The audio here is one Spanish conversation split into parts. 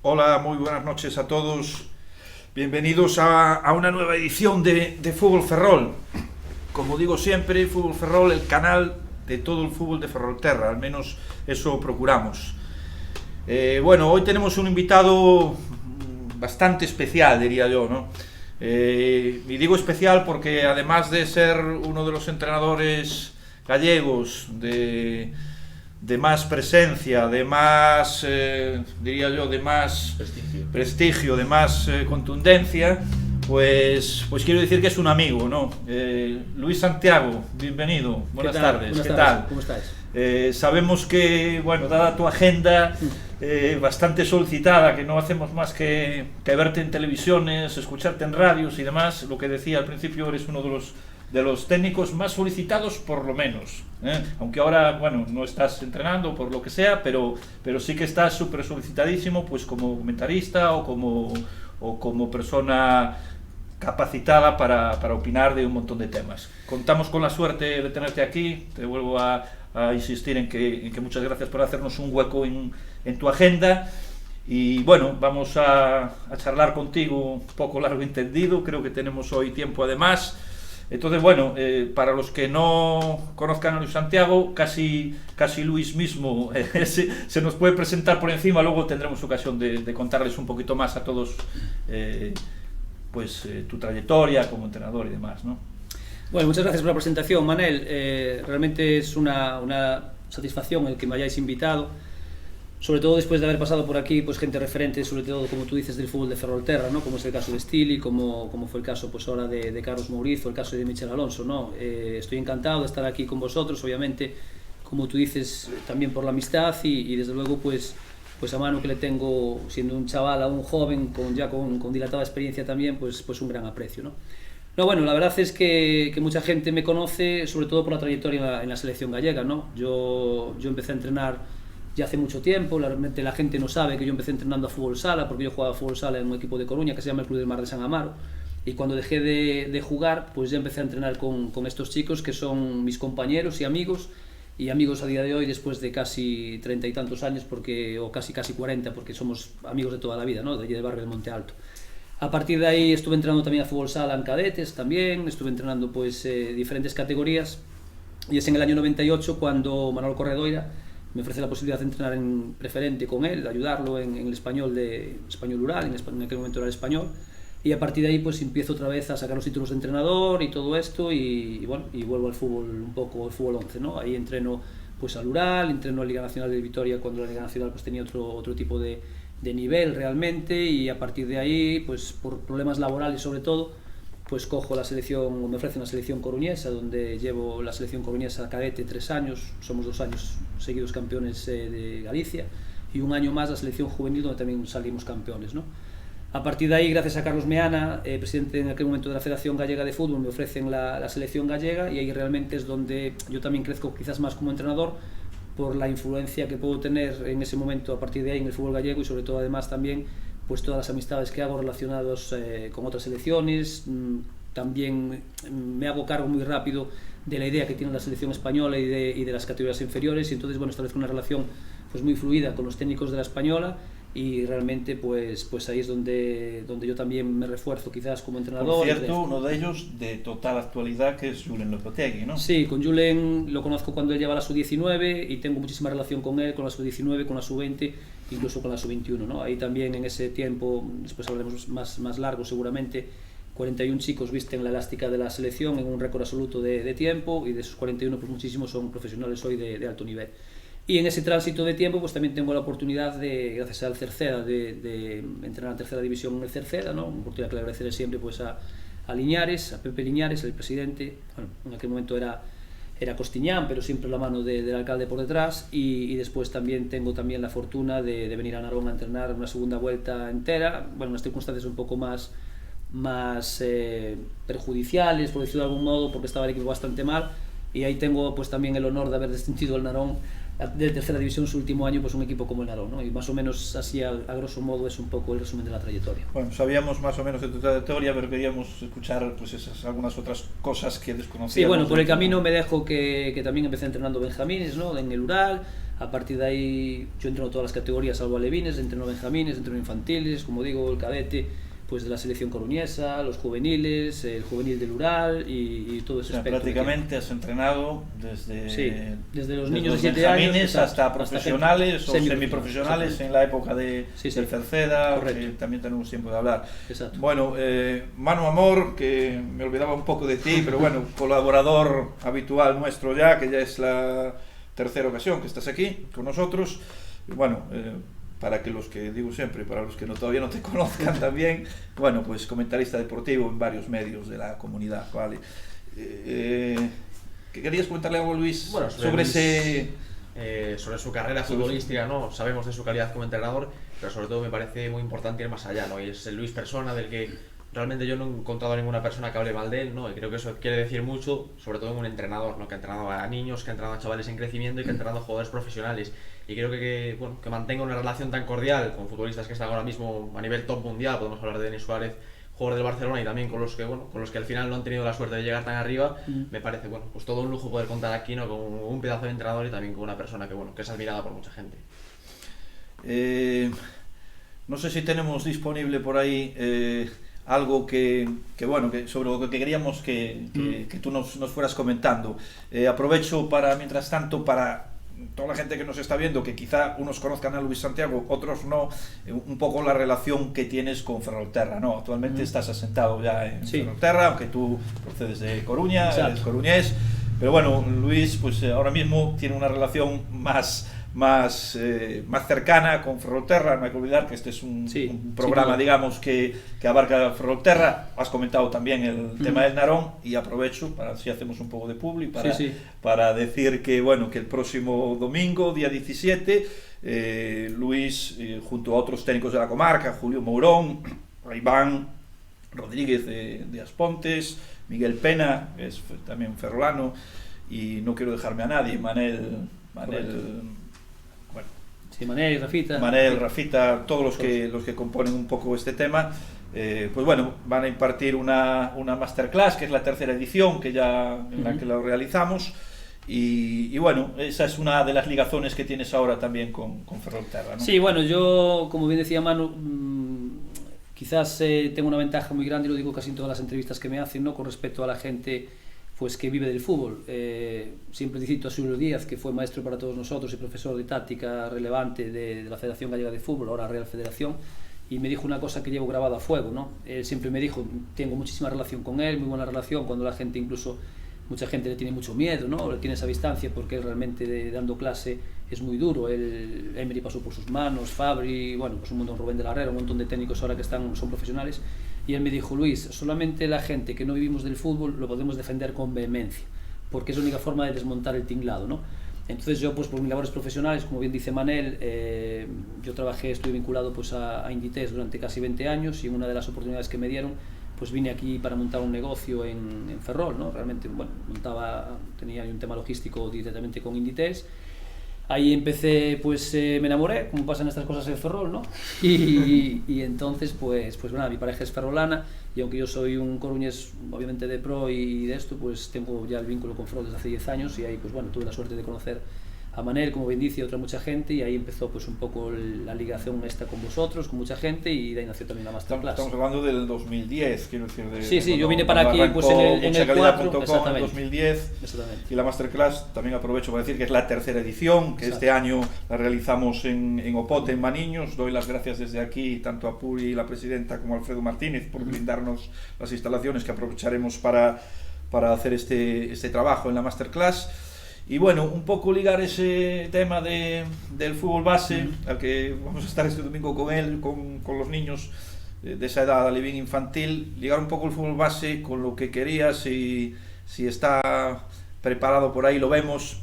Hola, muy buenas noches a todos. Bienvenidos a una nueva edición de Fútbol Ferrol. Como digo siempre, Fútbol Ferrol, el canal de todo el fútbol de Ferrolterra, al menos eso procuramos. Bueno, hoy tenemos un invitado bastante especial, diría yo, ¿no? Y digo especial porque además de ser uno de los entrenadores gallegos de más presencia, de más, diría yo, de más prestigio, de más contundencia, pues quiero decir que es un amigo, ¿no? Luis Santiago, bienvenido, buenas tardes, Buenas ¿qué tardes. tal? ¿Cómo estáis? Sabemos que, bueno, dada tu agenda bastante solicitada, que no hacemos más que verte en televisiones, escucharte en radios y demás, lo que decía al principio, eres uno de los técnicos más solicitados, por lo menos, aunque ahora, bueno, no estás entrenando por lo que sea, pero sí que estás súper solicitadísimo, pues como comentarista o como persona capacitada para opinar de un montón de temas. Contamos con la suerte de tenerte aquí, te vuelvo a insistir en que muchas gracias por hacernos un hueco en tu agenda. Y bueno, vamos a charlar contigo un poco largo y entendido, creo que tenemos hoy tiempo además. Entonces, bueno, para los que no conozcan a Luis Santiago, casi Luis mismo se nos puede presentar por encima, luego tendremos ocasión de contarles un poquito más a todos tu trayectoria como entrenador y demás, ¿no? Bueno, muchas gracias por la presentación, Manel. Realmente es una satisfacción el que me hayáis invitado, sobre todo después de haber pasado por aquí pues gente referente, sobre todo como tú dices, del fútbol de Ferrolterra, ¿no? Como es el caso de Stili, como fue el caso pues ahora de Carlos Mouriz o el caso de Michel Alonso, ¿no? Estoy encantado de estar aquí con vosotros, obviamente, como tú dices, también por la amistad y desde luego pues a mano que le tengo, siendo un chaval a un joven con dilatada experiencia también, pues un gran aprecio, ¿no? No, bueno, la verdad es que mucha gente me conoce, sobre todo por la trayectoria en la selección gallega, ¿no? Yo empecé a entrenar ya hace mucho tiempo, realmente la gente no sabe que yo empecé entrenando a fútbol sala, porque yo jugaba a fútbol sala en un equipo de Coruña que se llama el Club del Mar de San Amaro, y cuando dejé de jugar, pues ya empecé a entrenar con estos chicos que son mis compañeros y amigos a día de hoy, después de casi 30 y tantos años, o casi 40, porque somos amigos de toda la vida, ¿no? De allí del barrio de Monte Alto. A partir de ahí estuve entrenando también a fútbol sala en cadetes también, estuve entrenando pues diferentes categorías, y es en el año 98 cuando Manuel Corredoira me ofrece la posibilidad de entrenar en preferente con él, de ayudarlo en el español rural, en aquel momento era el español, y a partir de ahí pues empiezo otra vez a sacar los títulos de entrenador y todo esto, y bueno, y vuelvo al fútbol, un poco al fútbol 11, ¿no? Ahí entreno pues al Ural, entreno a Liga Nacional de Vitoria cuando la Liga Nacional pues tenía otro tipo de nivel realmente, y a partir de ahí pues por problemas laborales sobre todo pues cojo la selección, me ofrecen la selección coruñesa, donde llevo la selección coruñesa cadete 3 años, somos 2 años seguidos campeones de Galicia, y un año más la selección juvenil, donde también salimos campeones, ¿no? A partir de ahí, gracias a Carlos Meana, presidente en aquel momento de la Federación Gallega de Fútbol, me ofrecen la selección gallega, y ahí realmente es donde yo también crezco quizás más como entrenador, por la influencia que puedo tener en ese momento a partir de ahí en el fútbol gallego, y sobre todo además también pues todas las amistades que hago relacionadas con otras selecciones. También me hago cargo muy rápido de la idea que tiene la selección española y de las categorías inferiores, y entonces bueno, establezco una relación pues muy fluida con los técnicos de la española, y realmente pues ahí es donde yo también me refuerzo quizás como entrenador. Por cierto, uno de ellos de total actualidad, que es Julen Lopetegui, ¿no? Sí, con Julen lo conozco cuando él lleva la sub-19 y tengo muchísima relación con él, con la sub-19, con la sub-20, incluso con la sub-21, ¿no? Ahí también en ese tiempo, después hablaremos más largo seguramente, 41 chicos visten la elástica de la selección en un récord absoluto de tiempo, y de esos 41 pues muchísimos son profesionales hoy de alto nivel. Y en ese tránsito de tiempo pues también tengo la oportunidad gracias al Cerceda, de entrenar en tercera división en el Cerceda, ¿no? Una oportunidad que le agradeceré siempre pues a Liñares, a Pepe Liñares, el presidente. Bueno, en aquel momento era Costiñán, pero siempre la mano del alcalde por detrás, y después también tengo la fortuna de venir a Narón a entrenar una segunda vuelta entera, bueno, unas circunstancias un poco más perjudiciales, por decirlo de algún modo, porque estaba el equipo bastante mal, y ahí tengo pues también el honor de haber descendido al Narón de tercera división su último año pues un equipo como el Narón, ¿no? Y más o menos así a grosso modo es un poco el resumen de la trayectoria. Bueno, sabíamos más o menos de tu trayectoria, pero queríamos escuchar pues algunas otras cosas que desconocíamos. Sí, bueno, por el camino me dejo que también empecé entrenando benjamines, ¿no? En el Ural. A partir de ahí yo entreno todas las categorías salvo alevines, entreno benjamines, entreno infantiles, como digo, el cadete pues de la selección coruñesa, los juveniles, el juvenil del Ural y todo ese aspecto. Prácticamente has entrenado desde los niños de 7 años hasta profesionales o semiprofesionales en la época del Cerceda, que también tenemos tiempo de hablar. Exacto. Bueno, Manu Amor, que me olvidaba un poco de ti, pero bueno, colaborador habitual nuestro ya, que ya es la tercera ocasión que estás aquí con nosotros. Bueno, para que los que digo siempre, para los que todavía no te conozcan también, bueno, pues comentarista deportivo en varios medios de la comunidad, ¿vale? ¿Qué querías comentarle a Luis sobre su carrera futbolística? No sabemos de su calidad como entrenador, pero sobre todo me parece muy importante ir más allá, ¿no? Y es el Luis persona del que realmente yo no he encontrado a ninguna persona que hable mal de él, ¿no? Y creo que eso quiere decir mucho, sobre todo en un entrenador, ¿no? Que ha entrenado a niños, que ha entrenado a chavales en crecimiento y que ha entrenado a jugadores profesionales. Y creo que mantenga una relación tan cordial con futbolistas que están ahora mismo a nivel top mundial. Podemos hablar de Denis Suárez, jugador del Barcelona, y también con los que al final no han tenido la suerte de llegar tan arriba. Me parece pues todo un lujo poder contar aquí, ¿no? Con un pedazo de entrenador y también con una persona que es admirada por mucha gente. No sé si tenemos disponible por ahí algo que sobre lo que queríamos que tú nos fueras comentando. Aprovecho mientras tanto, para toda la gente que nos está viendo, que quizá unos conozcan a Luis Santiago, otros no, un poco la relación que tienes con Ferrolterra, ¿no? Actualmente estás asentado ya en Ferrolterra, aunque tú procedes de Coruña, eres coruñés, pero bueno, Luis pues ahora mismo tiene una relación más cercana con Ferrolterra. No hay que olvidar que este es un programa, digamos, que abarca Ferrolterra. Has comentado también el tema del Narón, y aprovecho para si hacemos un poco de publi para decir que que el próximo domingo, día 17, Luis, junto a otros técnicos de la comarca, Julio Mourón, Iván Rodríguez de Aspontes, Miguel Pena, que es también ferrolano, y no quiero dejarme a nadie, Manel, Rafita, todos los que componen un poco este tema, pues bueno, van a impartir una masterclass, que es la tercera edición en la que lo realizamos, y bueno, esa es una de las ligazones que tienes ahora también con Ferrolterra, ¿no? Sí, bueno, yo, como bien decía Manu, quizás tengo una ventaja muy grande, y lo digo casi en todas las entrevistas que me hacen, ¿no? Con respecto a la gente pues que vive del fútbol. Siempre cito a Silvio Díaz, que fue maestro para todos nosotros y profesor de táctica relevante de la Federación Gallega de Fútbol, ahora Real Federación, y me dijo una cosa que llevo grabada a fuego, ¿no? Él siempre me dijo, tengo muchísima relación con él, muy buena relación, cuando la gente mucha gente le tiene mucho miedo, ¿no? Le tiene esa distancia porque él realmente dando clase es muy duro. Emery pasó por sus manos, Fabri, pues un montón, Rubén de la Herrera, un montón de técnicos ahora que son profesionales. Y él me dijo, Luis, solamente la gente que no vivimos del fútbol lo podemos defender con vehemencia, porque es la única forma de desmontar el tinglado, ¿no? Entonces yo, pues por mis labores profesionales, como bien dice Manel, yo estuve vinculado pues a Inditex durante casi 20 años, y en una de las oportunidades que me dieron, pues vine aquí para montar un negocio en Ferrol, ¿no? Realmente, tenía un tema logístico directamente con Inditex. Ahí empecé, pues me enamoré, como pasan estas cosas en Ferrol, ¿no? Y entonces, pues mi pareja es ferrolana, y aunque yo soy un coruñés, obviamente de pro y de esto, pues tengo ya el vínculo con Ferrol desde hace 10 años, y ahí, pues tuve la suerte de conocer a Manel, como bien dice, y otra mucha gente, y ahí empezó pues un poco la ligación esta con vosotros, con mucha gente, y de ahí nació también la masterclass. Estamos hablando del 2010, quiero decir. Sí, yo vine para aquí pues en el 4, en 2010, y la masterclass también aprovecho para decir que es la tercera edición, que este año la realizamos en Opote, en Maniños. Doy las gracias desde aquí tanto a Puri, la presidenta, como a Alfredo Martínez por brindarnos las instalaciones que aprovecharemos para hacer este trabajo en la masterclass. Y bueno, un poco ligar ese tema del fútbol base, al que vamos a estar este domingo con él, con los niños de esa edad, alevín infantil, ligar un poco el fútbol base con lo que querías, y si está preparado por ahí lo vemos,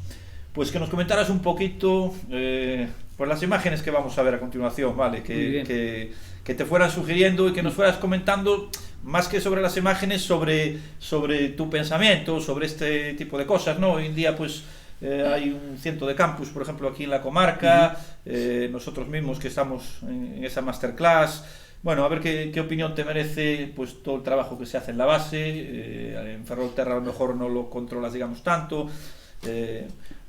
pues que nos comentaras un poquito pues las imágenes que vamos a ver a continuación, ¿vale? Que te fueran sugiriendo y que nos fueras comentando, más que sobre las imágenes, sobre tu pensamiento, sobre este tipo de cosas, ¿no? Hoy en día, pues hay un ciento de campus, por ejemplo, aquí en la comarca, nosotros mismos que estamos en esa masterclass. Bueno, a ver qué opinión te merece pues todo el trabajo que se hace en la base. En Ferrolterra a lo mejor no lo controlas, digamos, tanto.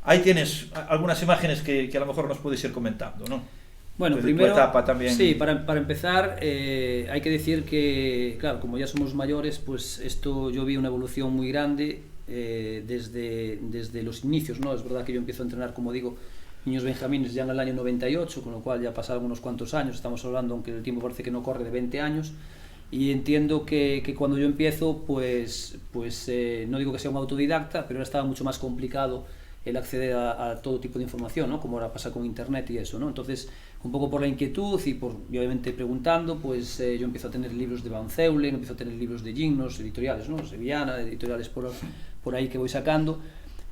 Ahí tienes algunas imágenes que a lo mejor nos puedes ir comentando, ¿no? Bueno, Desde primero, tu etapa también. sí, para empezar, hay que decir que, claro, como ya somos mayores, pues esto yo vi una evolución muy grande desde los inicios, ¿no? Es verdad que yo empiezo a entrenar, como digo, niños benjamines ya en el año 98, con lo cual ya pasaron unos cuantos años, estamos hablando, aunque el tiempo parece que no corre, de 20 años, y entiendo que cuando yo empiezo, pues no digo que sea un autodidacta, pero ahora estaba mucho más complicado el acceder a todo tipo de información, ¿no? Como ahora pasa con internet y eso, ¿no? Entonces, un poco por la inquietud y obviamente preguntando, pues yo empiezo a tener libros de Van Zeulen, empiezo a tener libros de Gimnos, editoriales, ¿no? Sevillana, editoriales por ahí que voy sacando,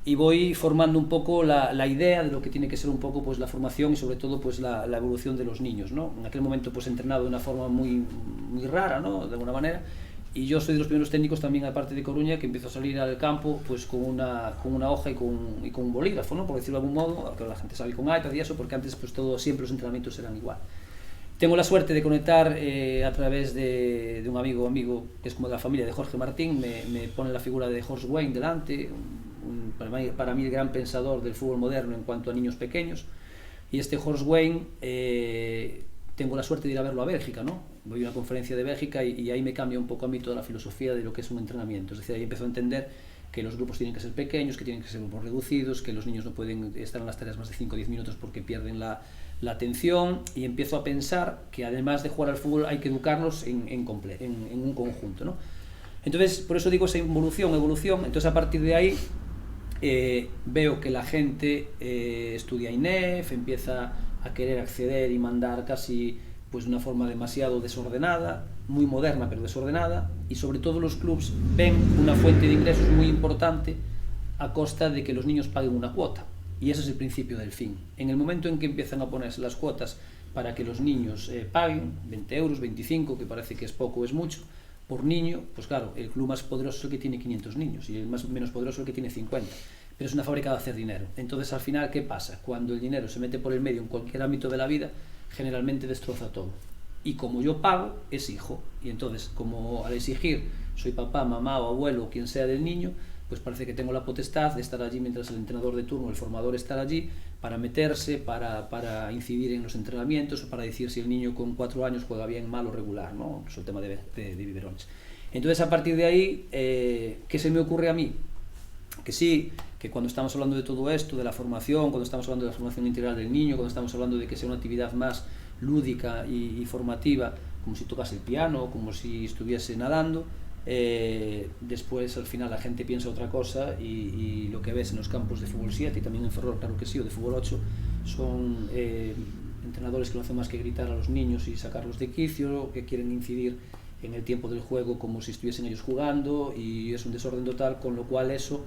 y voy formando un poco la idea de lo que tiene que ser un poco pues la formación y sobre todo pues la evolución de los niños, ¿no? En aquel momento pues entrenado de una forma muy rara, ¿no? De alguna manera, y yo soy de los primeros técnicos también, aparte de Coruña, que empiezo a salir al campo pues con una hoja y con un bolígrafo, ¿no? Por decirlo de algún modo, que la gente sale con iPad y eso, porque antes pues siempre los entrenamientos eran igual. Tengo la suerte de conectar a través de un amigo que es como de la familia de Jorge Martín, me pone la figura de Horst Wayne delante, para mí el gran pensador del fútbol moderno en cuanto a niños pequeños, y este Horst Wayne tengo la suerte de ir a verlo a Bélgica, ¿no? Voy a una conferencia de Bélgica y ahí me cambia un poco a mí toda la filosofía de lo que es un entrenamiento, es decir, ahí empiezo a entender que los grupos tienen que ser pequeños, que tienen que ser grupos reducidos, que los niños no pueden estar en las tareas más de 5 o 10 minutos porque pierden la atención, y empiezo a pensar que además de jugar al fútbol hay que educarlos en un conjunto, ¿no? Entonces, por eso digo esa evolución, entonces a partir de ahí veo que la gente estudia INEF, empieza a querer acceder y mandar casi pues de una forma demasiado desordenada, muy moderna pero desordenada, y sobre todo los clubs ven una fuente de ingresos muy importante a costa de que los niños paguen una cuota, y ese es el principio del fin. En el momento en que empiezan a ponerse las cuotas para que los niños paguen 20 euros, 25, que parece que es poco o es mucho, por niño, pues claro, el club más poderoso es el que tiene 500 niños y el menos poderoso es el que tiene 50. Pero es una fábrica de hacer dinero. Entonces, al final, ¿qué pasa? Cuando el dinero se mete por el medio en cualquier ámbito de la vida, generalmente destroza todo. Y como yo pago, exijo. Y entonces, como al exigir soy papá, mamá o abuelo o quien sea del niño, pues parece que tengo la potestad de estar allí mientras el entrenador de turno, el formador, está allí para meterse, para incidir en los entrenamientos o para decir si el niño con 4 años juega bien, mal o regular, ¿no? Es el tema de biberones. Entonces, a partir de ahí, ¿qué se me ocurre a mí? Que sí, que cuando estamos hablando de todo esto, de la formación, cuando estamos hablando de la formación integral del niño, cuando estamos hablando de que sea una actividad más lúdica y formativa, como si tocase el piano, como si estuviese nadando, después al final la gente piensa otra cosa y lo que ves en los campos de fútbol 7 y también en Ferrol, claro que sí, o de fútbol 8, son entrenadores que no hacen más que gritar a los niños y sacarlos de quicio, que quieren incidir en el tiempo del juego como si estuviesen ellos jugando, y es un desorden total, con lo cual eso,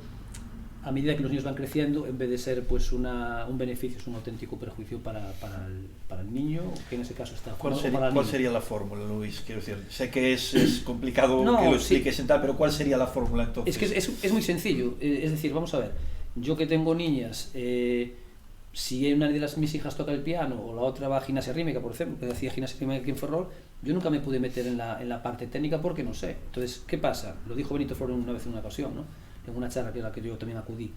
a medida que los niños van creciendo, en vez de ser pues un beneficio, es un auténtico perjuicio para el niño, que en ese caso está jugando. ¿Cuál sería la fórmula, Luis? Quiero decir, sé que es complicado que lo expliques en tal, pero ¿cuál sería la fórmula entonces? Es que es muy sencillo, es decir, vamos a ver, yo que tengo niñas, si una de mis hijas toca el piano o la otra va a gimnasia rítmica, por ejemplo, que hacía gimnasia rítmica aquí en Ferrol, yo nunca me pude meter en la parte técnica porque no sé. Entonces, ¿qué pasa? Lo dijo Benito Floro una vez en una ocasión, ¿no? En una charla que a la que yo también acudí.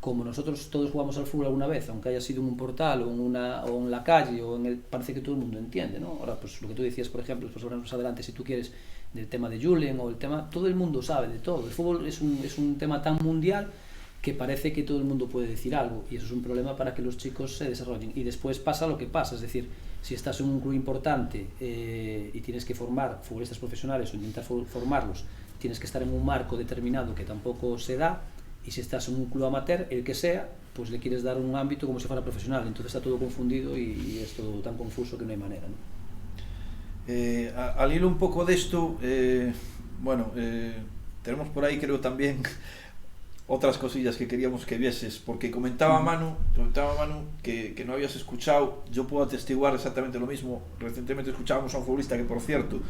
Como nosotros todos jugamos al fútbol alguna vez, aunque haya sido en un portal o en la calle parece que todo el mundo entiende, ¿no? Ahora, pues lo que tú decías, por ejemplo, pues ahora más adelante, si tú quieres, del tema de Julen o el tema, todo el mundo sabe de todo. El fútbol es un tema tan mundial que parece que todo el mundo puede decir algo, y eso es un problema para que los chicos se desarrollen. Y después pasa lo que pasa, es decir, si estás en un club importante y tienes que formar futbolistas profesionales o intentar formarlos, tienes que estar en un marco determinado que tampoco se da, y si estás en un club amateur, el que sea, pues le quieres dar un ámbito como si fuera profesional, entonces está todo confundido y es todo tan confuso que no hay manera, ¿no? Al hilo un poco de esto, tenemos por ahí, creo, también otras cosillas que queríamos que vieses, porque comentaba Manu que no habías escuchado. Yo puedo atestiguar exactamente lo mismo. Recientemente escuchábamos a un futbolista que, por cierto,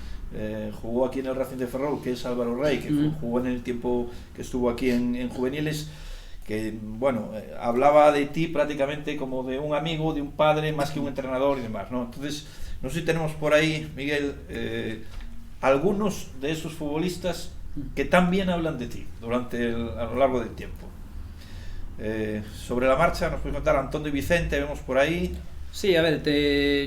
jugó aquí en el Racing de Ferrol, que es Álvaro Rey, que jugó en el tiempo que estuvo aquí en juveniles, bueno, hablaba de ti prácticamente como de un amigo, de un padre, más que un entrenador y demás, ¿no? Entonces, no sé si tenemos por ahí, Miguel, algunos de esos futbolistas que también hablan de ti a lo largo del tiempo. Sobre la marcha nos puede contar Antón de Vicente, vemos por ahí. Sí, a ver,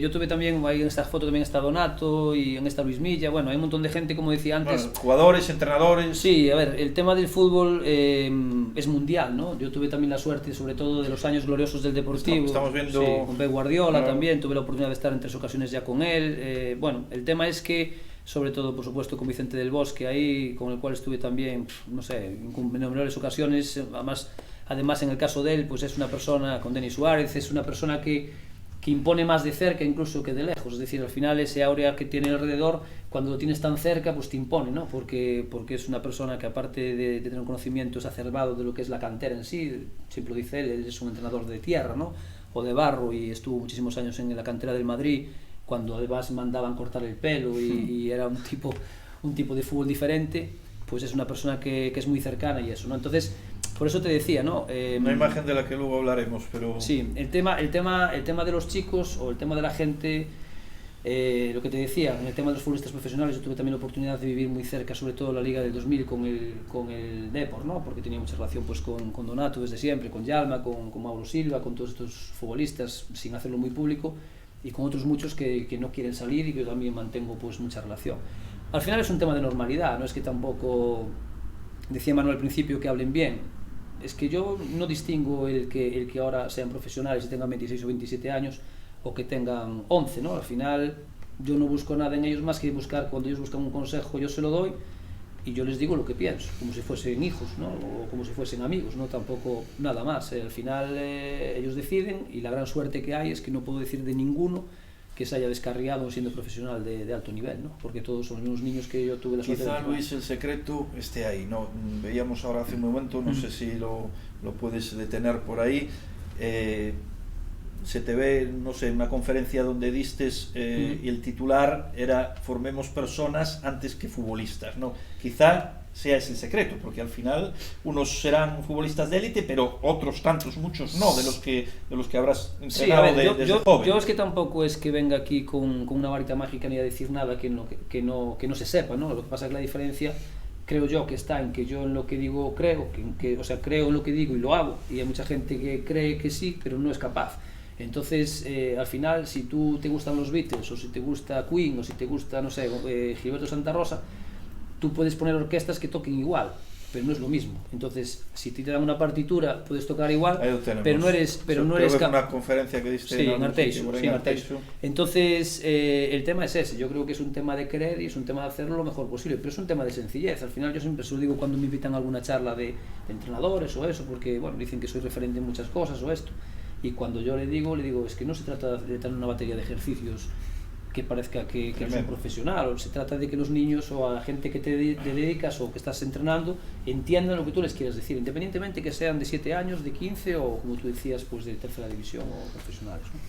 yo tuve también, ahí en esta foto también está Donato y en esta Luis Milla, bueno, hay un montón de gente, como decía antes. Bueno, jugadores, entrenadores. Sí, a ver, el tema del fútbol es mundial, ¿no? Yo tuve también la suerte, sobre todo, de los años gloriosos del Deportivo. Estamos viendo... Sí, con Pep Guardiola, claro. También, tuve la oportunidad de estar en 3 ocasiones ya con él. Bueno, el tema es que, sobre todo, por supuesto, con Vicente del Bosque ahí, con el cual estuve también, no sé, en innumerables ocasiones, además en el caso de él, pues es una persona, con Denis Suárez, es una persona que impone más de cerca incluso que de lejos, es decir, al final ese áurea que tiene alrededor, cuando lo tienes tan cerca, pues te impone, ¿no? Porque es una persona que, aparte de tener un conocimiento exacerbado de lo que es la cantera en sí, siempre lo dice él es un entrenador de tierra, ¿no? O de barro, y estuvo muchísimos años en la cantera del Madrid, cuando además mandaban cortar el pelo y era un tipo de fútbol diferente, pues es una persona que es muy cercana y eso, ¿no? Entonces, por eso te decía, ¿no? Una imagen de la que luego hablaremos, pero... Sí, el tema de los chicos o el tema de la gente, lo que te decía, en el tema de los futbolistas profesionales, yo tuve también la oportunidad de vivir muy cerca, sobre todo la Liga del 2000 con el Depor, ¿no? Porque tenía mucha relación pues con Donato desde siempre, con Yalma, con Mauro Silva, con todos estos futbolistas, sin hacerlo muy público, y con otros muchos que no quieren salir y que yo también mantengo pues mucha relación. Al final es un tema de normalidad, no es que tampoco, decía Manuel al principio, que hablen bien. Es que yo no distingo el que ahora sean profesionales y tengan 26 o 27 años o que tengan 11, ¿no? Al final yo no busco nada en ellos más que buscar, cuando ellos buscan un consejo yo se lo doy y yo les digo lo que pienso, como si fuesen hijos, ¿no? O como si fuesen amigos, ¿no? Tampoco nada más. Al final ellos deciden, y la gran suerte que hay es que no puedo decir de ninguno que se haya descarriado siendo profesional de alto nivel, ¿no? Porque todos son los mismos niños que yo tuve la suerte de... Quizá, Luis, el secreto esté ahí, ¿no? Veíamos ahora hace un momento, no sé si lo puedes detener por ahí, se te ve, no sé, una conferencia donde distes y el titular era "formemos personas antes que futbolistas", ¿no? Quizá sea ese el secreto, porque al final unos serán futbolistas de élite, pero otros tantos, muchos no, de los que habrás entrenado. Sí, desde joven. Yo es que tampoco es que venga aquí con una varita mágica ni a decir nada que no se sepa, ¿no? Lo que pasa es que la diferencia, creo yo, que está en que yo en lo que digo creo, o sea, creo en lo que digo y lo hago, y hay mucha gente que cree que sí, pero no es capaz. Entonces, al final, si tú te gustan los Beatles, o si te gusta Queen, o si te gusta, no sé, Gilberto Santa Rosa, tú puedes poner orquestas que toquen igual, pero no es lo mismo. Entonces, si te dan una partitura, puedes tocar igual, pero no eres... una conferencia que diste en Arteixo. Entonces, el tema es ese. Yo creo que es un tema de querer y es un tema de hacerlo lo mejor posible, pero es un tema de sencillez. Al final, yo siempre se lo digo cuando me invitan a alguna charla de entrenadores o eso, porque, bueno, dicen que soy referente en muchas cosas o esto. Y cuando yo le digo, es que no se trata de tener una batería de ejercicios que parezca que eres un profesional, o se trata de que los niños o a la gente que te dedicas o que estás entrenando entiendan lo que tú les quieres decir, independientemente que sean de 7 años, de 15 o, como tú decías, pues de tercera división o profesionales, ¿no?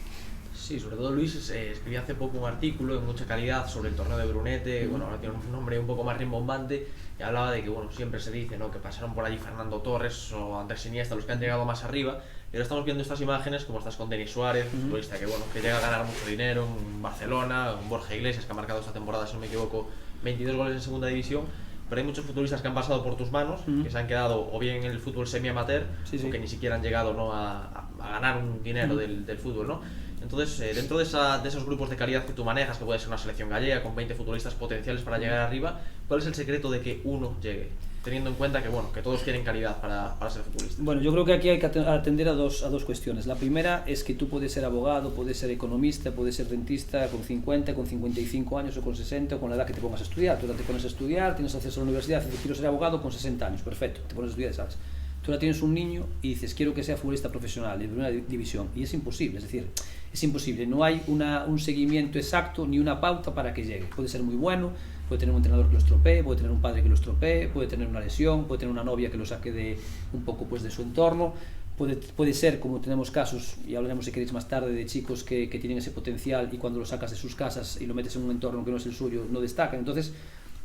Sí, sobre todo Luis escribí hace poco un artículo de mucha calidad sobre el torneo de Brunete, bueno, ahora tiene un nombre un poco más rimbombante, y hablaba de que, bueno, siempre se dice, ¿no?, que pasaron por allí Fernando Torres o Andrés Iniesta, los que han llegado más arriba, y ahora estamos viendo estas imágenes, como estás con Denis Suárez, futbolista que, bueno, que llega a ganar mucho dinero en Barcelona, un Borja Iglesias, que ha marcado esta temporada, si no me equivoco, 22 goles en segunda división, pero hay muchos futbolistas que han pasado por tus manos, que se han quedado o bien en el fútbol semi-amateur, o que ni siquiera han llegado, ¿no?, a ganar un dinero del fútbol, ¿no? Entonces, dentro de esos grupos de calidad que tú manejas, que puede ser una selección gallega con 20 futbolistas potenciales para llegar arriba, ¿cuál es el secreto de que uno llegue? Teniendo en cuenta que, bueno, que todos tienen calidad para ser futbolistas. Bueno, yo creo que aquí hay que atender a dos cuestiones. La primera es que tú puedes ser abogado, puedes ser economista, puedes ser dentista con 50, con 55 años o con 60 o con la edad que te pongas a estudiar. Tú te pones a estudiar, tienes acceso a la universidad, dices quiero ser abogado con 60 años, perfecto, te pones a estudiar, ¿sabes? Tú ahora tienes un niño y dices quiero que sea futbolista profesional de primera división, y es imposible, es decir, es imposible, no hay un seguimiento exacto ni una pauta para que llegue. Puede ser muy bueno, puede tener un entrenador que lo estropee, puede tener un padre que lo estropee, puede tener una lesión, puede tener una novia que lo saque de un poco pues de su entorno, puede ser, como tenemos casos, y hablaremos si queréis más tarde, de chicos que tienen ese potencial y cuando lo sacas de sus casas y lo metes en un entorno que no es el suyo, no destacan. Entonces,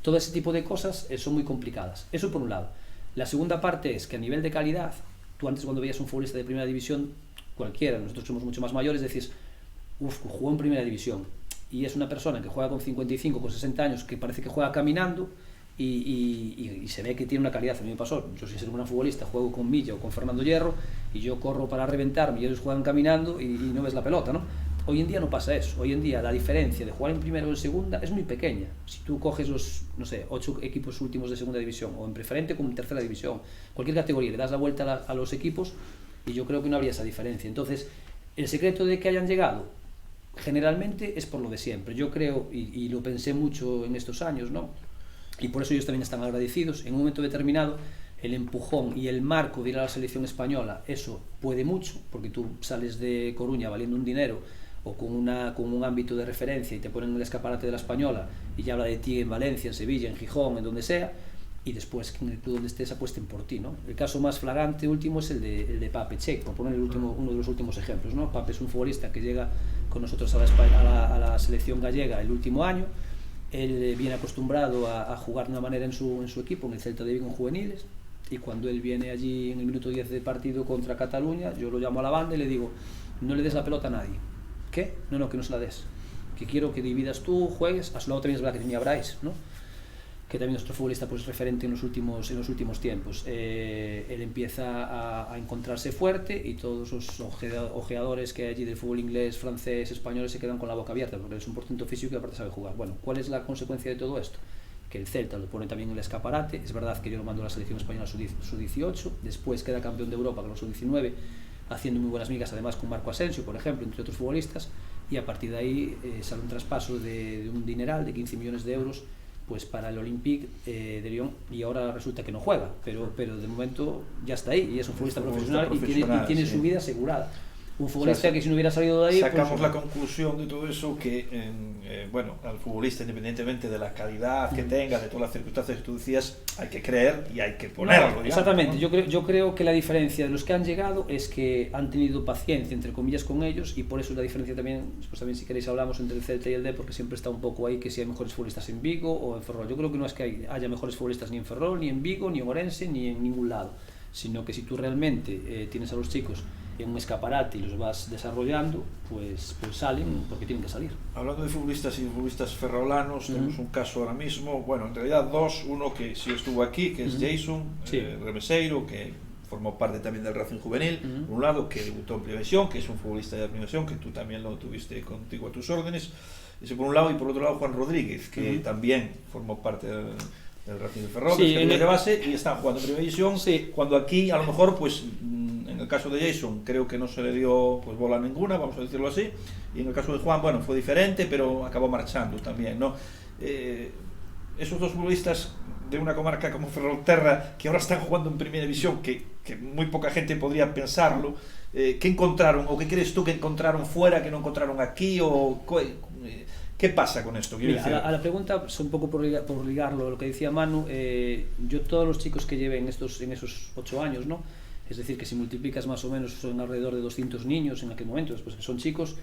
todo ese tipo de cosas son muy complicadas. Eso por un lado. La segunda parte es que a nivel de calidad, tú antes cuando veías un futbolista de primera división, cualquiera, nosotros somos mucho más mayores, decís, jugó en primera división, y es una persona que juega con 55, con 60 años, que parece que juega caminando, y se ve que tiene una calidad. A mí me pasó, yo si soy un gran futbolista, juego con Milla o con Fernando Hierro, y yo corro para reventarme, y ellos juegan caminando, y no ves la pelota, ¿no? Hoy en día no pasa eso. Hoy en día la diferencia de jugar en primera o en segunda es muy pequeña. Si tú coges los, no sé, 8 equipos últimos de segunda división, o en preferente como en tercera división, cualquier categoría, le das la vuelta a los equipos, y yo creo que no habría esa diferencia. Entonces, el secreto de que hayan llegado generalmente es por lo de siempre. Yo creo, y lo pensé mucho en estos años, ¿no? Y por eso ellos también están agradecidos. En un momento determinado, el empujón y el marco de ir a la selección española, eso puede mucho, porque tú sales de Coruña valiendo un dinero, o con un ámbito de referencia, y te ponen en el escaparate de la española y ya habla de ti en Valencia, en Sevilla, en Gijón, en donde sea, y después que en el club donde estés apuesten por ti, ¿no? El caso más flagrante último es el de Pape Check, por poner uno de los últimos ejemplos, ¿no? Pape es un futbolista que llega con nosotros a la selección gallega el último año. Él viene acostumbrado a jugar de una manera en su equipo, en el Celta de Vigo en juveniles, y cuando él viene allí en el minuto 10 del partido contra Cataluña, yo lo llamo a la banda y le digo, no le des la pelota a nadie. ¿Qué? No, que no se la des, que quiero que dividas tú, juegues. A su lado también es verdad que tenía Bryce, ¿no? Que también es otro futbolista pues referente en los últimos tiempos. Él empieza a encontrarse fuerte, y todos los ojeadores que hay allí del fútbol inglés, francés, español se quedan con la boca abierta, porque es un portento físico y aparte sabe jugar. Bueno, ¿cuál es la consecuencia de todo esto? Que el Celta lo pone también en el escaparate. Es verdad que yo lo mando a la selección española su 18, después queda campeón de Europa con los sub-19, haciendo muy buenas migas además con Marco Asensio, por ejemplo, entre otros futbolistas, y a partir de ahí sale un traspaso de un dineral de 15 millones de euros pues para el Olympique de Lyon, y ahora resulta que no juega, pero de momento ya está ahí, y es un futbolista profesional y tiene su vida asegurada. Un futbolista que si no hubiera salido de ahí... Sacamos pues, la conclusión de todo eso que, bueno, al futbolista, independientemente de la calidad que tenga, de todas las circunstancias que tú decías, hay que creer y hay que ponerlo. No, exactamente, ¿no? Yo creo que la diferencia de los que han llegado es que han tenido paciencia, entre comillas, con ellos, y por eso es la diferencia también, pues también si queréis hablamos entre el Celta y el D, porque siempre está un poco ahí que si hay mejores futbolistas en Vigo o en Ferrol. Yo creo que no es que haya mejores futbolistas ni en Ferrol, ni en Vigo, ni en Orense, ni en ningún lado, sino que si tú realmente tienes a los chicos en un escaparate y los vas desarrollando, pues salen porque tienen que salir. Hablando de futbolistas y de futbolistas ferrolanos, tenemos un caso ahora mismo, bueno, en realidad dos, uno que sí estuvo aquí, que es Jason Remeseiro, que formó parte también del Racing Juvenil, por un lado, que debutó en Primera División, que es un futbolista de Primera División, que tú también lo tuviste contigo a tus órdenes, eso por un lado, y por otro lado Juan Rodríguez, que también formó parte del Racing de Ferrol, de base, y están jugando en Primera División, cuando aquí a lo mejor pues en el caso de Jason creo que no se le dio pues bola ninguna, vamos a decirlo así, y en el caso de Juan, bueno, fue diferente, pero acabó marchando también, ¿no? Esos dos futbolistas de una comarca como Ferrolterra, que ahora están jugando en Primera División, que muy poca gente podría pensarlo, ¿qué encontraron, o qué crees tú que encontraron fuera, que no encontraron aquí, o qué pasa con esto? Mira, a la pregunta, un poco por ligarlo a lo que decía Manu, yo todos los chicos que llevé en esos 8 años, ¿no? Es decir, que si multiplicas más o menos son alrededor de 200 niños en aquel momento, después que son chicos,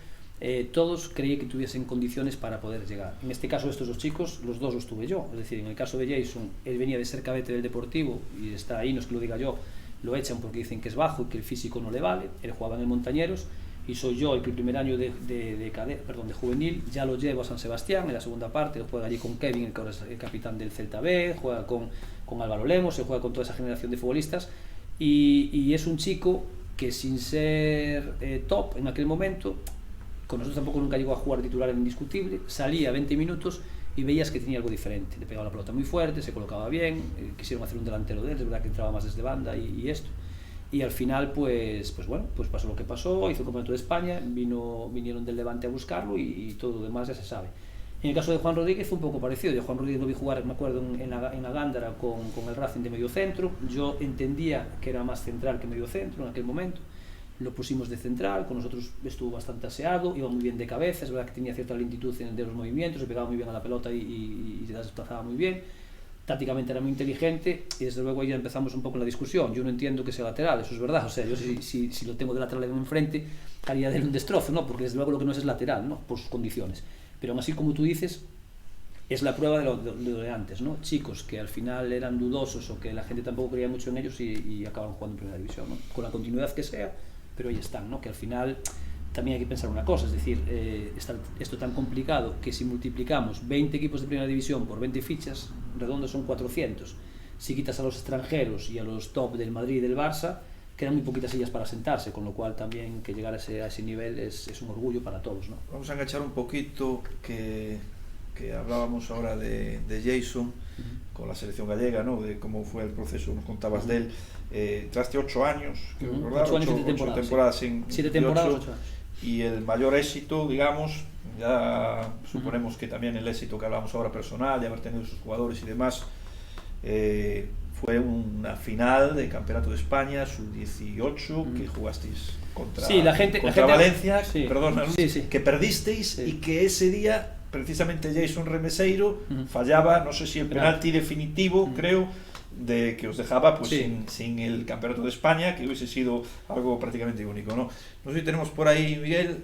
todos creí que tuviesen condiciones para poder llegar. En este caso, estos dos chicos, los dos los tuve yo. Es decir, en el caso de Jason, él venía de ser cadete del Deportivo, y está ahí, no es que lo diga yo, lo echan porque dicen que es bajo y que el físico no le vale. Él jugaba en el Montañeros, y soy yo el que el primer año de juvenil ya lo llevo a San Sebastián en la segunda parte. Juega allí con Kevin, el que ahora es el capitán del Celta B, juega con Álvaro Lemos, se juega con toda esa generación de futbolistas, y es un chico que sin ser top en aquel momento, con nosotros tampoco nunca llegó a jugar titular indiscutible, salía 20 minutos y veías que tenía algo diferente, le pegaba la pelota muy fuerte, se colocaba bien, quisieron hacer un delantero de él, es verdad que entraba más desde banda y esto. Y al final pues bueno, pues pasó lo que pasó, hizo el campeonato de España, vinieron del Levante a buscarlo, y todo lo demás ya se sabe. En el caso de Juan Rodríguez fue un poco parecido. Yo Juan Rodríguez lo vi jugar, me acuerdo, en la Gándara con el Racing de medio centro. Yo entendía que era más central que medio centro en aquel momento. Lo pusimos de central, con nosotros estuvo bastante aseado, iba muy bien de cabeza, es verdad que tenía cierta lentitud de los movimientos, se pegaba muy bien a la pelota y se desplazaba muy bien. Tácticamente era muy inteligente, y desde luego ya empezamos un poco la discusión. Yo no entiendo que sea lateral, eso es verdad, o sea, yo si lo tengo de lateral enfrente haría de él un destrozo, ¿no? Porque desde luego lo que no es lateral, ¿no? Por sus condiciones. Pero aún así, como tú dices, es la prueba de lo de antes, ¿no? Chicos que al final eran dudosos o que la gente tampoco creía mucho en ellos y acaban jugando en primera división, ¿no? Con la continuidad que sea, pero ahí están, ¿no? Que al final también hay que pensar una cosa, es decir, está esto tan complicado que si multiplicamos 20 equipos de primera división por 20 fichas, redondos son 400. Si quitas a los extranjeros y a los top del Madrid y del Barça, quedan muy poquitas sillas para sentarse, con lo cual también que llegar a ese nivel es un orgullo para todos, ¿no? Vamos a enganchar un poquito que hablábamos ahora de Jason con la selección gallega, ¿no? De cómo fue el proceso, nos contabas de él. Traste 8 años, creo recordar, 8 años y 7 temporadas, sí. 7 temporadas, 8 años. Y el mayor éxito, digamos, ya suponemos que también el éxito que hablamos ahora personal, de haber tenido sus jugadores y demás, fue una final de Campeonato de España, sub-18, que jugasteis contra, contra Valencia, sí, perdón, sí. que perdisteis y que ese día precisamente Jason Remeseiro fallaba, no sé si el penalti definitivo, creo, de que os dejaba pues sin el Campeonato de España, que hubiese sido algo prácticamente único, ¿no? No sé si tenemos por ahí, Miguel,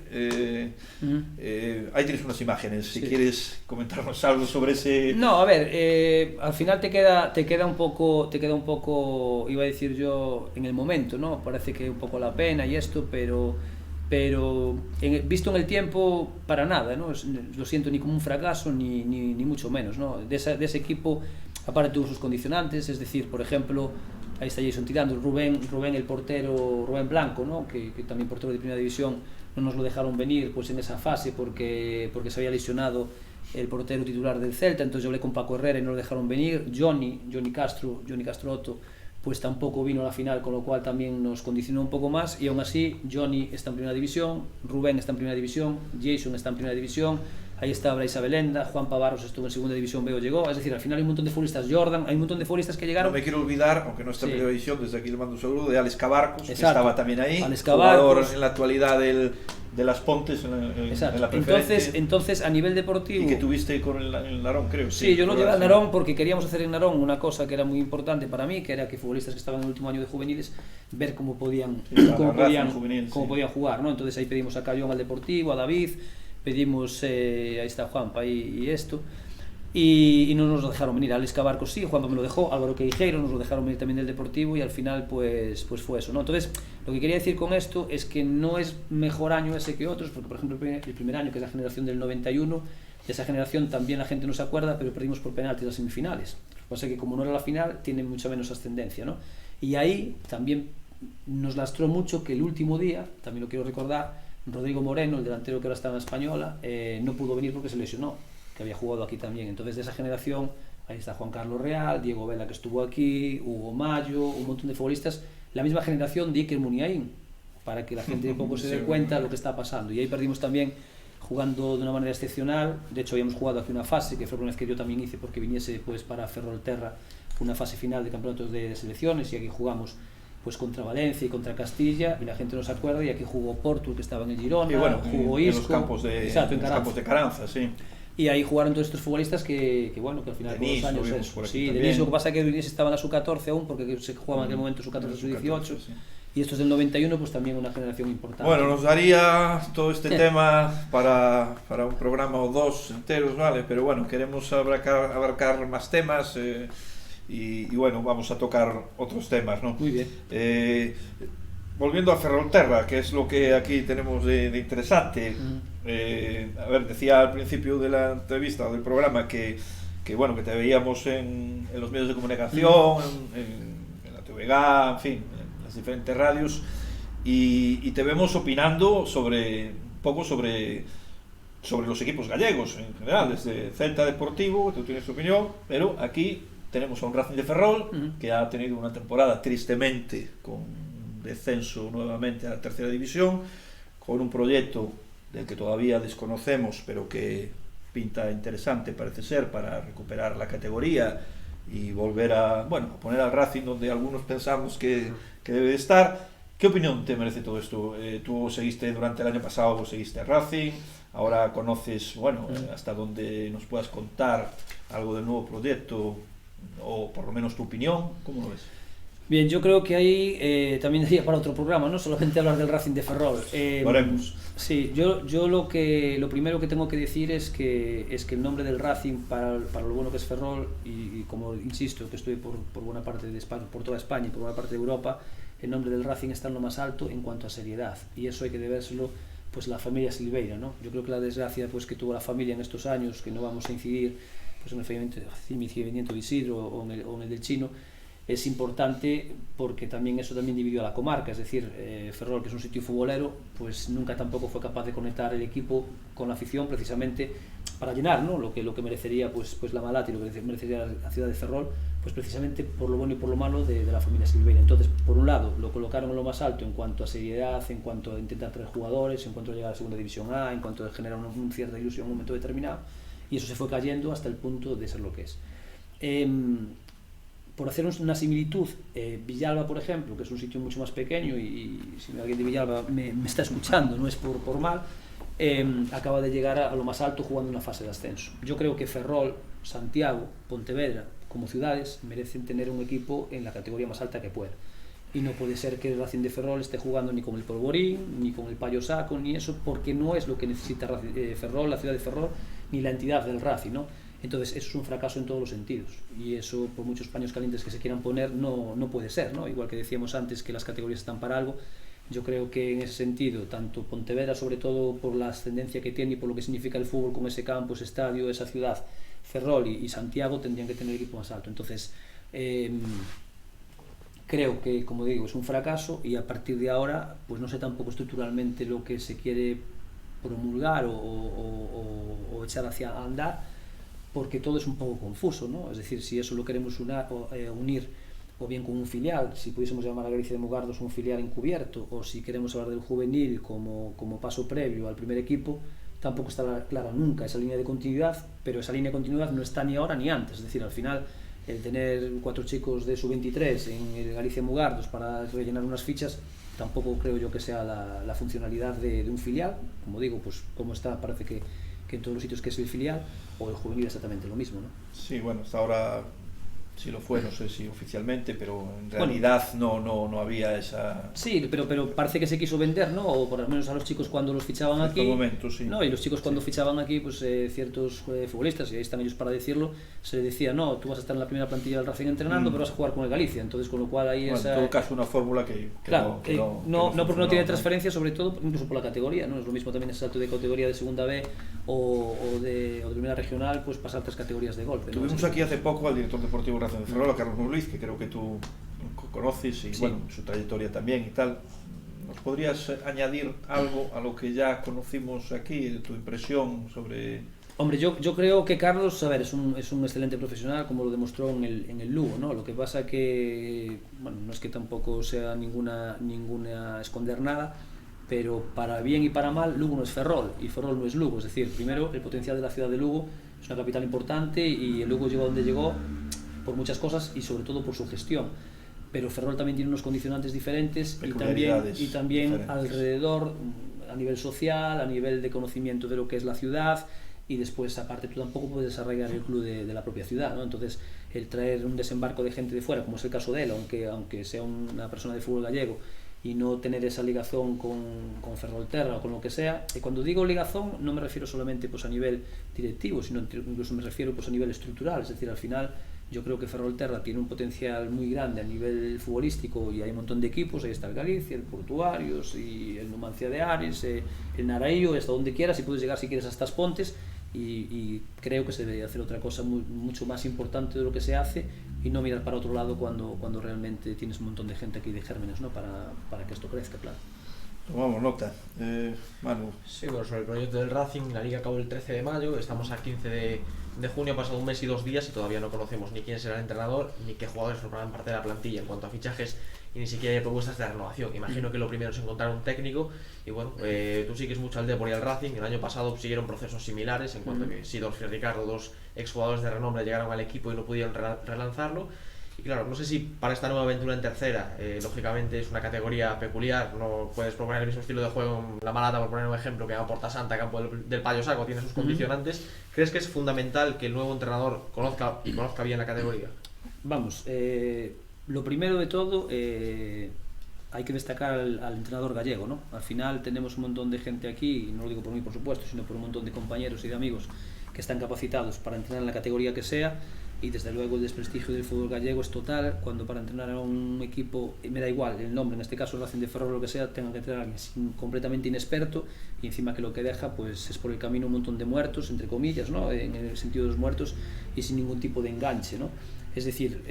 ahí tienes unas imágenes, si quieres comentarnos algo sobre ese... No, a ver, al final te queda un poco, iba a decir yo, en el momento, ¿no? Parece que un poco la pena y esto, pero visto en el tiempo, para nada, ¿no? Lo siento ni como un fracaso ni mucho menos, ¿no? De ese equipo, aparte tuvo sus condicionantes, es decir, por ejemplo, ahí está Jason tirando, Rubén el portero, Rubén Blanco, ¿no? que también portero de primera división, no nos lo dejaron venir pues en esa fase porque se había lesionado el portero titular del Celta, entonces yo hablé con Paco Herrera y no lo dejaron venir. Johnny Castro Otto pues tampoco vino a la final, con lo cual también nos condicionó un poco más, y aún así Johnny está en primera división, Rubén está en primera división, Jason está en primera división, ahí está Braisa Belenda, Juan Pavarros estuvo en segunda división B o llegó, es decir, al final hay un montón de futbolistas, Jordan, hay un montón de futbolistas que llegaron. No me quiero olvidar, aunque no está en primera división, desde aquí le mando un saludo, de Alex Cabarcos, que estaba también ahí, jugador en la actualidad de Las Pontes en la preferente. Entonces a nivel deportivo, y que tuviste con el Narón, creo. Sí, yo lo llevé al Narón porque queríamos hacer en Narón una cosa que era muy importante para mí, que era que futbolistas que estaban en el último año de juveniles, ver cómo podían jugar, ¿no? Entonces ahí pedimos a Cayón al Deportivo, a David, pedimos, ahí está Juanpa y esto, y no nos lo dejaron venir. Alex Cabarcos sí, Juanpa me lo dejó, Álvaro Queijeiro nos lo dejaron venir también del Deportivo, y al final pues fue eso, ¿no? Entonces lo que quería decir con esto es que no es mejor año ese que otros, porque por ejemplo el primer año, que es la generación del 91, de esa generación también la gente no se acuerda, pero perdimos por penaltis las semifinales. Lo que pasa es que como no era la final, tiene mucha menos ascendencia, ¿no? Y ahí también nos lastró mucho que el último día, también lo quiero recordar, Rodrigo Moreno, el delantero que ahora está en la Española, no pudo venir porque se lesionó, que había jugado aquí también. Entonces de esa generación, ahí está Juan Carlos Real, Diego Vela, que estuvo aquí, Hugo Mayo, un montón de futbolistas, la misma generación de Iker Muniain, para que la gente un poco se dé cuenta de lo que está pasando. Y ahí perdimos también jugando de una manera excepcional. De hecho habíamos jugado aquí una fase, que fue la primera vez que yo también hice, porque viniese pues para Ferrolterra una fase final de campeonatos de selecciones, y aquí jugamos pues contra Valencia y contra Castilla, y la gente no se acuerda, y aquí jugó Portu, que estaba en el Girona, y bueno, jugó en Isco, los campos de Caranza, sí. Y ahí jugaron todos estos futbolistas que bueno, que al final Denis, con los años eso. Sí, Denis, lo que pasa es que Denis estaba en la sub-14 aún, porque se jugaba en aquel momento sub-14, sub-18, sí. Y estos del 91, pues también una generación importante. Bueno, nos daría todo este tema para un programa o dos enteros, ¿vale? Pero bueno, queremos abarcar más temas, y bueno, vamos a tocar otros temas, ¿no? Muy bien. Volviendo a Ferrolterra, que es lo que aquí tenemos de interesante. A ver, decía al principio de la entrevista o del programa que bueno, que te veíamos en los medios de comunicación, en la TVG, en fin, en las diferentes radios, y te vemos opinando sobre los equipos gallegos en general, desde Celta Deportivo, tú tienes tu opinión, pero aquí tenemos a un Racing de Ferrol que ha tenido una temporada tristemente con descenso nuevamente a la tercera división, con un proyecto del que todavía desconocemos, pero que pinta interesante, parece ser, para recuperar la categoría y volver a poner al Racing donde algunos pensamos que debe de estar. ¿Qué opinión te merece todo esto? Tú seguiste durante el año pasado, seguiste a Racing, ahora conoces, hasta donde nos puedas contar algo del nuevo proyecto, o por lo menos tu opinión. ¿Cómo lo ves? Bien, yo creo que ahí también daría para otro programa, no solamente hablar del Racing de Ferrol. Lo haremos. Sí, yo lo primero que tengo que decir es que el nombre del Racing para lo bueno que es Ferrol y como insisto que estoy por buena parte de España, por toda España y por buena parte de Europa, el nombre del Racing está en lo más alto en cuanto a seriedad, y eso hay que debérselo pues la familia Silveira, ¿no? Yo creo que la desgracia pues que tuvo la familia en estos años, que no vamos a incidir pues en el fallecimiento de Isidro o en el del Chino, es importante porque también eso también dividió a la comarca, es decir, Ferrol, que es un sitio futbolero, pues nunca tampoco fue capaz de conectar el equipo con la afición precisamente para llenar, ¿no? lo que merecería pues la Malata y lo que merecería la ciudad de Ferrol, pues precisamente por lo bueno y por lo malo de la familia Silveira. Entonces, por un lado, lo colocaron en lo más alto en cuanto a seriedad, en cuanto a intentar traer jugadores, en cuanto a llegar a la segunda división A, en cuanto a generar una cierta ilusión en un momento determinado, y eso se fue cayendo hasta el punto de ser lo que es. Por hacer una similitud, Villalba, por ejemplo, que es un sitio mucho más pequeño, y si alguien de Villalba me está escuchando, no es por mal, acaba de llegar a lo más alto jugando una fase de ascenso. Yo creo que Ferrol, Santiago, Pontevedra, como ciudades, merecen tener un equipo en la categoría más alta que pueda. Y no puede ser que el Racing de Ferrol esté jugando ni con el Polvorín, ni con el Payo Saco, ni eso, porque no es lo que necesita Ferrol, la ciudad de Ferrol, ni la entidad del Racing, ¿no? Entonces eso es un fracaso en todos los sentidos, y eso, por muchos paños calientes que se quieran poner, no puede ser, ¿no? Igual que decíamos antes que las categorías están para algo, yo creo que en ese sentido, tanto Pontevedra, sobre todo por la ascendencia que tiene y por lo que significa el fútbol con ese campo, ese estadio, esa ciudad, Ferrol y Santiago tendrían que tener el equipo más alto. Entonces creo que, como digo, es un fracaso, y a partir de ahora pues no sé tampoco estructuralmente lo que se quiere promulgar o echar hacia andar, porque todo es un poco confuso, ¿no? Es decir, si eso lo queremos unir o bien con un filial, si pudiésemos llamar a Galicia de Mugardos un filial encubierto, o si queremos hablar del juvenil como paso previo al primer equipo, tampoco está clara nunca esa línea de continuidad, pero esa línea de continuidad no está ni ahora ni antes. Es decir, al final, el tener 4 chicos de sub-23 en el Galicia de Mugardos para rellenar unas fichas, tampoco creo yo que sea la funcionalidad de un filial. Como digo, pues como está, parece que en todos los sitios que es el filial, o el juvenil exactamente lo mismo, ¿no? Sí, bueno, hasta ahora sí lo fue, no sé si oficialmente, pero en realidad no había esa... Sí, pero parece que se quiso vender, ¿no? O por lo menos a los chicos cuando los fichaban aquí... En momento, sí. No, y los chicos cuando fichaban aquí, pues ciertos futbolistas, y ahí están ellos para decirlo, se les decía, no, tú vas a estar en la primera plantilla del Racing entrenando, pero vas a jugar con el Galicia. Entonces, con lo cual ahí bueno, esa... en todo caso, una fórmula que claro, no porque no tiene transferencia, sobre todo incluso por la categoría, ¿no? Es lo mismo también ese salto de categoría de segunda B o de primera regional, pues pasar 3 categorías de golpe, ¿no? Tuvimos aquí hace poco al director deportivo Racing de Ferrol, a Carlos Luis, que creo que tú conoces, y sí, bueno, su trayectoria también y tal. ¿Nos podrías añadir algo a lo que ya conocimos aquí, tu impresión sobre...? Hombre, yo creo que Carlos, a ver, es un excelente profesional, como lo demostró en el Lugo, ¿no? Lo que pasa que, bueno, no es que tampoco sea ninguna esconder nada, pero para bien y para mal, Lugo no es Ferrol y Ferrol no es Lugo. Es decir, primero, el potencial de la ciudad de Lugo es una capital importante, y el Lugo llegó donde llegó por muchas cosas y sobre todo por su gestión, pero Ferrol también tiene unos condicionantes diferentes, y también alrededor, a nivel social, a nivel de conocimiento de lo que es la ciudad, y después aparte tú tampoco puedes desarrollar el club de la propia ciudad, ¿no? Entonces el traer un desembarco de gente de fuera, como es el caso de él, aunque sea una persona de fútbol gallego, y no tener esa ligación con Ferrolterra o con lo que sea, y cuando digo ligación no me refiero solamente pues a nivel directivo, sino incluso me refiero pues a nivel estructural. Es decir, al final yo creo que Ferrolterra tiene un potencial muy grande a nivel futbolístico, y hay un montón de equipos, ahí está el Galicia, el Portuarios y el Numancia de Ares, el Naraío, hasta donde quieras, y puedes llegar si quieres hasta As Pontes, y creo que se debería hacer otra cosa mucho más importante de lo que se hace, y no mirar para otro lado cuando realmente tienes un montón de gente aquí de gérmenes, ¿no? para que esto crezca, claro. Tomamos nota. Manu. Sí, bueno, sobre el proyecto del Racing, la liga acabó el 13 de mayo, estamos a 15 de junio, ha pasado un mes y 2 días y todavía no conocemos ni quién será el entrenador, ni qué jugadores formarán parte de la plantilla en cuanto a fichajes, y ni siquiera hay propuestas de renovación. Imagino que lo primero es encontrar un técnico, y bueno, tú sigues mucho al Depor y al Racing. El año pasado siguieron procesos similares, en cuanto a que Sidorf y Ricardo, 2 exjugadores de renombre, llegaron al equipo y no pudieron relanzarlo. Y claro, no sé si para esta nueva aventura en tercera, lógicamente es una categoría peculiar, no puedes proponer el mismo estilo de juego en la Malata, por poner un ejemplo, que a Porta Santa, campo del Payo Saco, tiene sus condicionantes. ¿Crees que es fundamental que el nuevo entrenador conozca bien la categoría? Vamos, Lo primero de todo, hay que destacar al entrenador gallego, ¿no? Al final tenemos un montón de gente aquí, y no lo digo por mí por supuesto, sino por un montón de compañeros y de amigos que están capacitados para entrenar en la categoría que sea, y desde luego el desprestigio del fútbol gallego es total cuando para entrenar a un equipo, me da igual el nombre, en este caso Racing de Ferrol o lo que sea, tengan que entrenar a alguien completamente inexperto, y encima que lo que deja pues es por el camino un montón de muertos, entre comillas, ¿no? En el sentido de los muertos, y sin ningún tipo de enganche, ¿no? Es decir,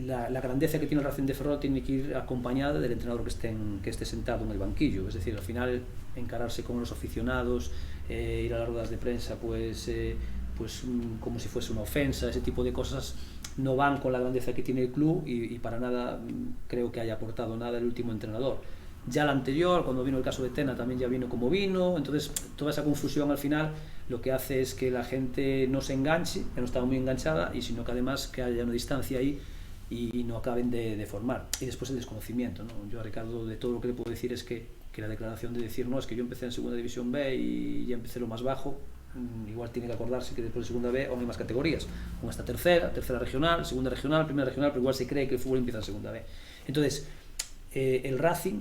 la grandeza que tiene el Racing de Ferrol tiene que ir acompañada del entrenador que esté sentado en el banquillo. Es decir, al final encararse con los aficionados, ir a las ruedas de prensa pues como si fuese una ofensa, ese tipo de cosas no van con la grandeza que tiene el club, y para nada creo que haya aportado nada el último entrenador. Ya el anterior, cuando vino el caso de Tena, también ya vino como vino, entonces toda esa confusión al final lo que hace es que la gente no se enganche, que no estaba muy enganchada, y sino que además que haya una distancia ahí y no acaben de formar. Y después el desconocimiento, ¿no? Yo a Ricardo de todo lo que le puedo decir es que la declaración de decir, no, es que yo empecé en segunda división B y ya empecé lo más bajo, igual tiene que acordarse que después de segunda B aún hay más categorías, aún hasta tercera regional, segunda regional, primera regional, pero igual se cree que el fútbol empieza en segunda B. Entonces, el Racing,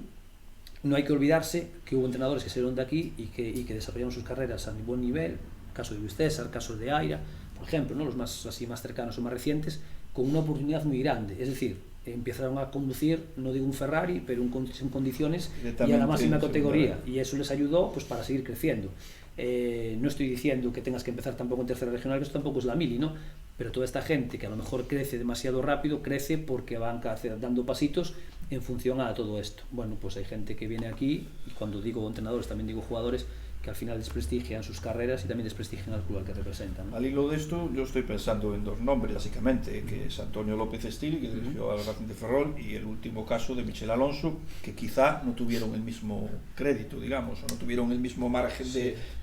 no hay que olvidarse que hubo entrenadores que salieron de aquí y que desarrollaron sus carreras a buen nivel, caso de Luis César, caso de Aira, por ejemplo, ¿no? Los más cercanos o más recientes, con una oportunidad muy grande, es decir, empezaron a conducir, no digo un Ferrari, pero en condiciones y a la máxima categoría, y eso les ayudó pues para seguir creciendo. No estoy diciendo que tengas que empezar tampoco en tercera regional, que esto tampoco es la mili, ¿no? Pero toda esta gente que a lo mejor crece demasiado rápido, crece porque van dando pasitos en función a todo esto. Bueno, pues hay gente que viene aquí, y cuando digo entrenadores también digo jugadores, que al final desprestigian sus carreras y también desprestigian al club al que representan, ¿no? Al hilo de esto, yo estoy pensando en dos nombres, básicamente, que es Antonio López Estili, que dirigió al Racing de Ferrol, y el último caso de Michel Alonso, que quizá no tuvieron el mismo crédito, digamos, o no tuvieron el mismo margen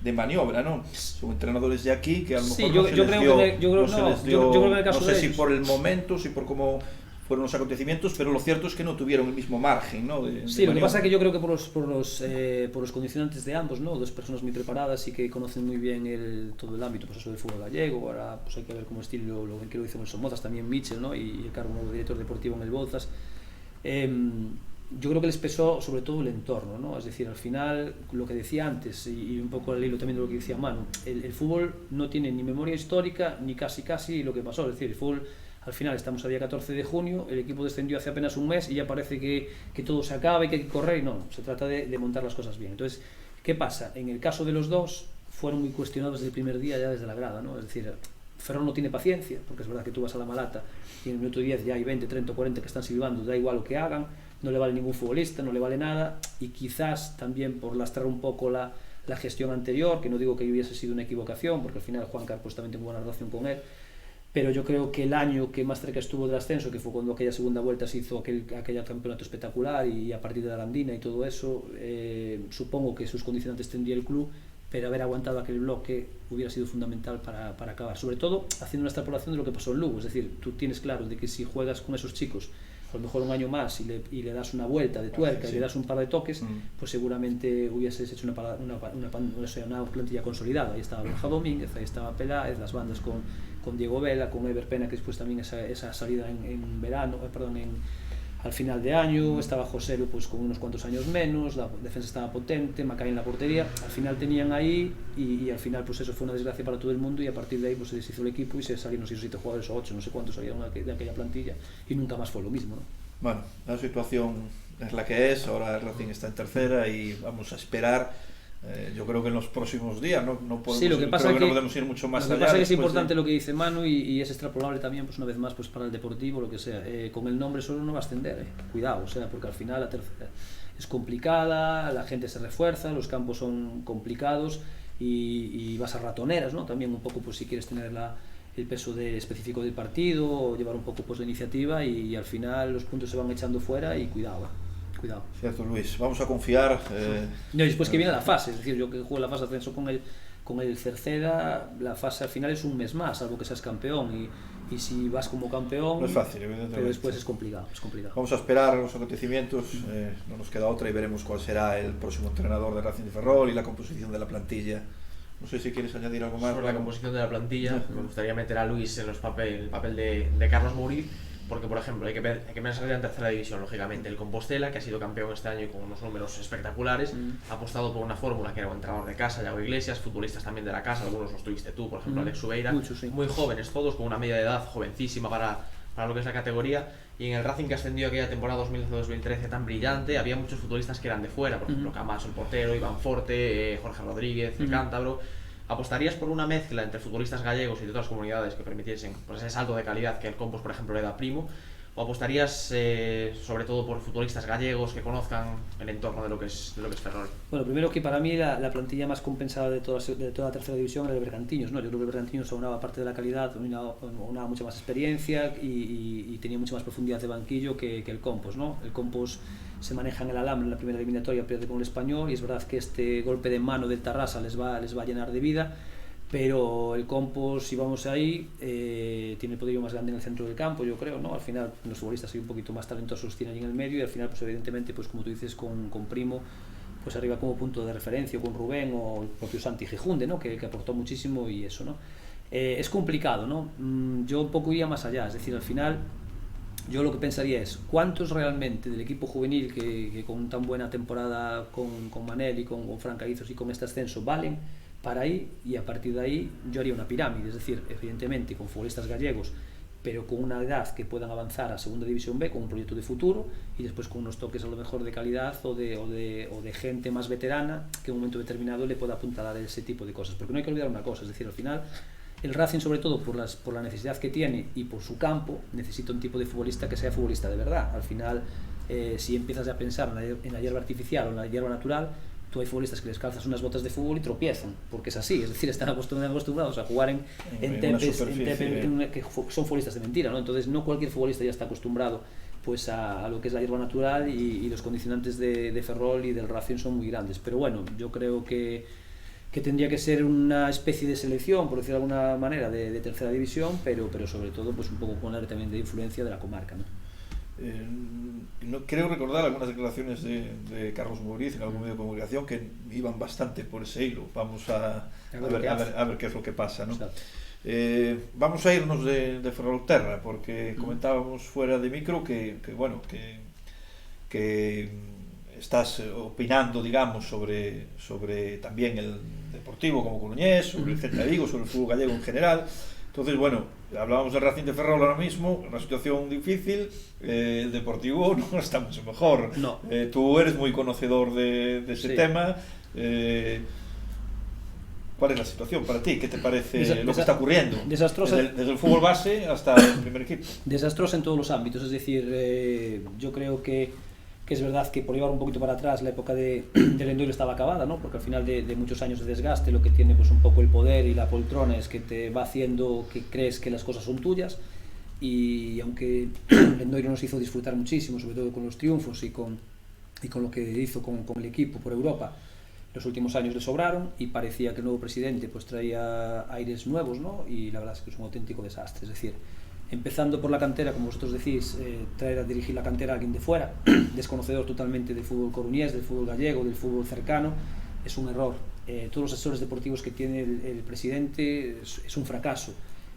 de maniobra, ¿no? Son entrenadores de aquí que a lo mejor no se les dio, no sé si por el momento, si por cómo fueron los acontecimientos, pero lo cierto es que no tuvieron el mismo margen, ¿no? Sí, lo que pasa es que yo creo que por los condicionantes de ambos, ¿no? Dos personas muy preparadas y que conocen muy bien todo el ámbito, pues eso del fútbol gallego. Ahora pues hay que ver cómo estilo lo que lo hizo en el Somozas, también Michel, ¿no? Y el cargo nuevo de director deportivo en el Bolzas. Yo creo que les pesó sobre todo el entorno, ¿no? Es decir, al final, lo que decía antes, y un poco al hilo también de lo que decía Manu, el fútbol no tiene ni memoria histórica ni casi lo que pasó. Es decir, el fútbol, al final estamos a día 14 de junio, el equipo descendió hace apenas un mes y ya parece que todo se acaba y que hay que correr, y no, se trata de montar las cosas bien. Entonces, ¿qué pasa? En el caso de los dos, fueron muy cuestionados desde el primer día, ya desde la grada, ¿no? Es decir, Ferrol no tiene paciencia, porque es verdad que tú vas a la Malata y en el minuto 10 ya hay 20, 30 o 40 que están silbando, da igual lo que hagan, no le vale ningún futbolista, no le vale nada, y quizás también por lastrar un poco la gestión anterior, que no digo que hubiese sido una equivocación, porque al final Juan Carlos también tengo buena relación con él, pero yo creo que el año que más cerca estuvo del ascenso, que fue cuando aquella segunda vuelta se hizo aquel campeonato espectacular y a partir de la Arandina y todo eso, supongo que sus condicionantes tendría el club, pero haber aguantado aquel bloque hubiera sido fundamental para acabar, sobre todo haciendo una extrapolación de lo que pasó en Lugo. Es decir, tú tienes claro de que si juegas con esos chicos a lo mejor un año más y le das una vuelta de tuerca, y le das un par de toques, pues seguramente hubieses hecho una plantilla consolidada. Ahí estaba Borja Domínguez, ahí estaba Peláez, las bandas con Diego Vela, con Ever Pena, que después también esa salida en verano, al final de año, estaba José pues con unos cuantos años menos, la defensa estaba potente, Macay en la portería, al final tenían ahí y al final pues eso fue una desgracia para todo el mundo, y a partir de ahí pues se deshizo el equipo y se salieron 6 o 7 jugadores o 8, no sé cuántos salieron de aquella plantilla, y nunca más fue lo mismo, ¿no? Bueno, la situación es la que es, ahora el Racing está en tercera y vamos a esperar. Yo creo que en los próximos días no podemos, sí, lo que pasa creo que no podemos ir mucho más allá. Lo que pasa es que es importante lo que dice Manu y es extrapolable también, pues una vez más, pues para el Deportivo, lo que sea. Con el nombre solo no va a ascender, cuidado, o sea, porque al final la tercera es complicada, la gente se refuerza, los campos son complicados y vas a ratoneras, ¿no? También un poco, pues si quieres tener el peso específico del partido, o llevar un poco pues la iniciativa, y al final los puntos se van echando fuera y cuidado. Cierto, Luis, vamos a confiar. No, y después que viene la fase, es decir, yo que juego la fase de ascenso con el Cerceda, la fase al final es un mes más, salvo que seas campeón, y si vas como campeón no es fácil, evidentemente, pero después es complicado. Vamos a esperar los acontecimientos, no nos queda otra, y veremos cuál será el próximo entrenador de Racing de Ferrol y la composición de la plantilla. No sé si quieres añadir algo más. Sobre la composición de la plantilla, me gustaría meter a Luis en el papel de Carlos Mouriz, porque por ejemplo hay que pensar ya en tercera división, lógicamente. El Compostela, que ha sido campeón este año y con unos números espectaculares, ha apostado por una fórmula que era un entrenador de casa, Yago Iglesias, futbolistas también de la casa, algunos los tuviste tú, por ejemplo Alex Ubeira, sí. muy jóvenes todos, con una media de edad jovencísima para lo que es la categoría. Y en el Racing, que ascendió aquella temporada 2012-2013 tan brillante, había muchos futbolistas que eran de fuera, por ejemplo Camacho, el portero, Iván Forte, Jorge Rodríguez, el cántabro. ¿Apostarías por una mezcla entre futbolistas gallegos y de otras comunidades que permitiesen pues, ese salto de calidad que el Compos, por ejemplo, le da Primo? ¿O apostarías sobre todo por futbolistas gallegos que conozcan el entorno de lo que es Ferrol? Bueno, primero que para mí la plantilla más compensada de toda la tercera división era el Bergantiños, ¿no? Yo creo que el Bergantiños aunaba parte de la calidad, aunaba mucha más experiencia y tenía mucha más profundidad de banquillo que el Compos, ¿no? El Compos se maneja en el alambre en la primera eliminatoria, pierde con el Español, y es verdad que este golpe de mano del Tarrasa les va a llenar de vida, pero el Compos, si vamos ahí, tiene el poderío más grande en el centro del campo, yo creo, ¿no? Al final los futbolistas hay un poquito más talentosos tienen ahí en el medio, y al final pues evidentemente pues como tú dices con Primo pues arriba como punto de referencia, con Rubén o el propio Santi Gijunde, ¿no? que aportó muchísimo, y eso, ¿no? Es complicado, ¿no? Yo un poco iría más allá, es decir, al final yo lo que pensaría es cuántos realmente del equipo juvenil que con tan buena temporada con Manel y con Fran Caizos y con este ascenso valen para ahí, y a partir de ahí yo haría una pirámide, es decir, evidentemente con futbolistas gallegos pero con una edad que puedan avanzar a Segunda División B con un proyecto de futuro, y después con unos toques a lo mejor de calidad o de gente más veterana que en un momento determinado le pueda apuntalar ese tipo de cosas, porque no hay que olvidar una cosa, es decir, al final el Racing, sobre todo por la necesidad que tiene y por su campo, necesita un tipo de futbolista que sea futbolista de verdad. Al final, si empiezas a pensar en la hierba artificial o en la hierba natural, tú hay futbolistas que les calzas unas botas de fútbol y tropiezan, porque es así, es decir, están acostumbrados a jugar en tepes que son futbolistas de mentira, ¿no? Entonces no cualquier futbolista ya está acostumbrado pues a lo que es la hierba natural, y los condicionantes de Ferrol y del Racing son muy grandes, pero bueno, yo creo que tendría que ser una especie de selección, por decirlo de alguna manera, de tercera división, pero sobre todo pues un poco con la también de influencia de la comarca, ¿no? Creo recordar algunas declaraciones de Carlos Mouriz en algún medio de comunicación que iban bastante por ese hilo. Vamos a ver qué es lo que pasa, ¿no? Vamos a irnos de Ferrolterra, porque comentábamos fuera de micro que estás opinando, digamos, sobre también el Deportivo como Coruñés, sobre el Celta de Vigo, sobre el fútbol gallego en general. Entonces, bueno, hablábamos del Racing de Ferrol ahora mismo, una situación difícil, el Deportivo no está mucho mejor. No. Tú eres muy conocedor de ese tema. ¿Cuál es la situación para ti? ¿Qué te parece lo que está ocurriendo? Desastrosa. Desde el fútbol base hasta el primer equipo. Desastrosa en todos los ámbitos, es decir, yo creo que es verdad que por llevar un poquito para atrás la época del Endoiro estaba acabada, ¿no? Porque al final de muchos años de desgaste lo que tiene pues un poco el poder y la poltrona es que te va haciendo que crees que las cosas son tuyas, y aunque el Endoiro nos hizo disfrutar muchísimo, sobre todo con los triunfos y con lo que hizo con el equipo por Europa, los últimos años le sobraron y parecía que el nuevo presidente pues traía aires nuevos, ¿no? Y la verdad es que es un auténtico desastre, es decir, empezando por la cantera, como vosotros decís, traer a dirigir la cantera a alguien de fuera, desconocedor totalmente del fútbol coruñés, del fútbol gallego, del fútbol cercano, es un error. Todos los asesores deportivos que tiene el presidente es un fracaso.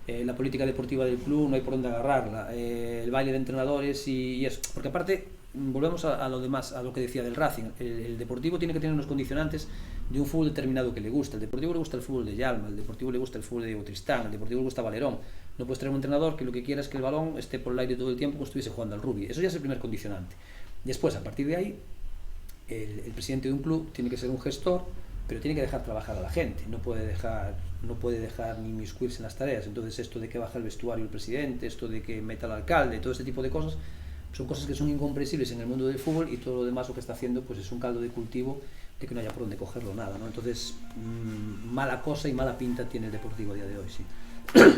La política deportiva del club no hay por dónde agarrarla. El baile de entrenadores y eso. Porque aparte, volvemos a lo demás, a lo que decía del Racing. El Deportivo tiene que tener unos condicionantes de un fútbol determinado que le gusta. Al Deportivo le gusta el fútbol de Yalma, al Deportivo le gusta el fútbol de Diego Tristán, al Deportivo le gusta Valerón. No puedes traer un entrenador que lo que quiera es que el balón esté por el aire todo el tiempo como si estuviese jugando al rugby. Eso ya es el primer condicionante. Después, a partir de ahí, el presidente de un club tiene que ser un gestor, pero tiene que dejar trabajar a la gente. No puede dejar ni inmiscuirse en las tareas. Entonces, esto de que baja el vestuario el presidente, esto de que meta al alcalde, todo este tipo de cosas, son cosas que son incomprensibles en el mundo del fútbol, y todo lo demás lo que está haciendo pues es un caldo de cultivo de que no haya por dónde cogerlo nada, ¿no? Entonces, mala cosa y mala pinta tiene el Deportivo a día de hoy, sí.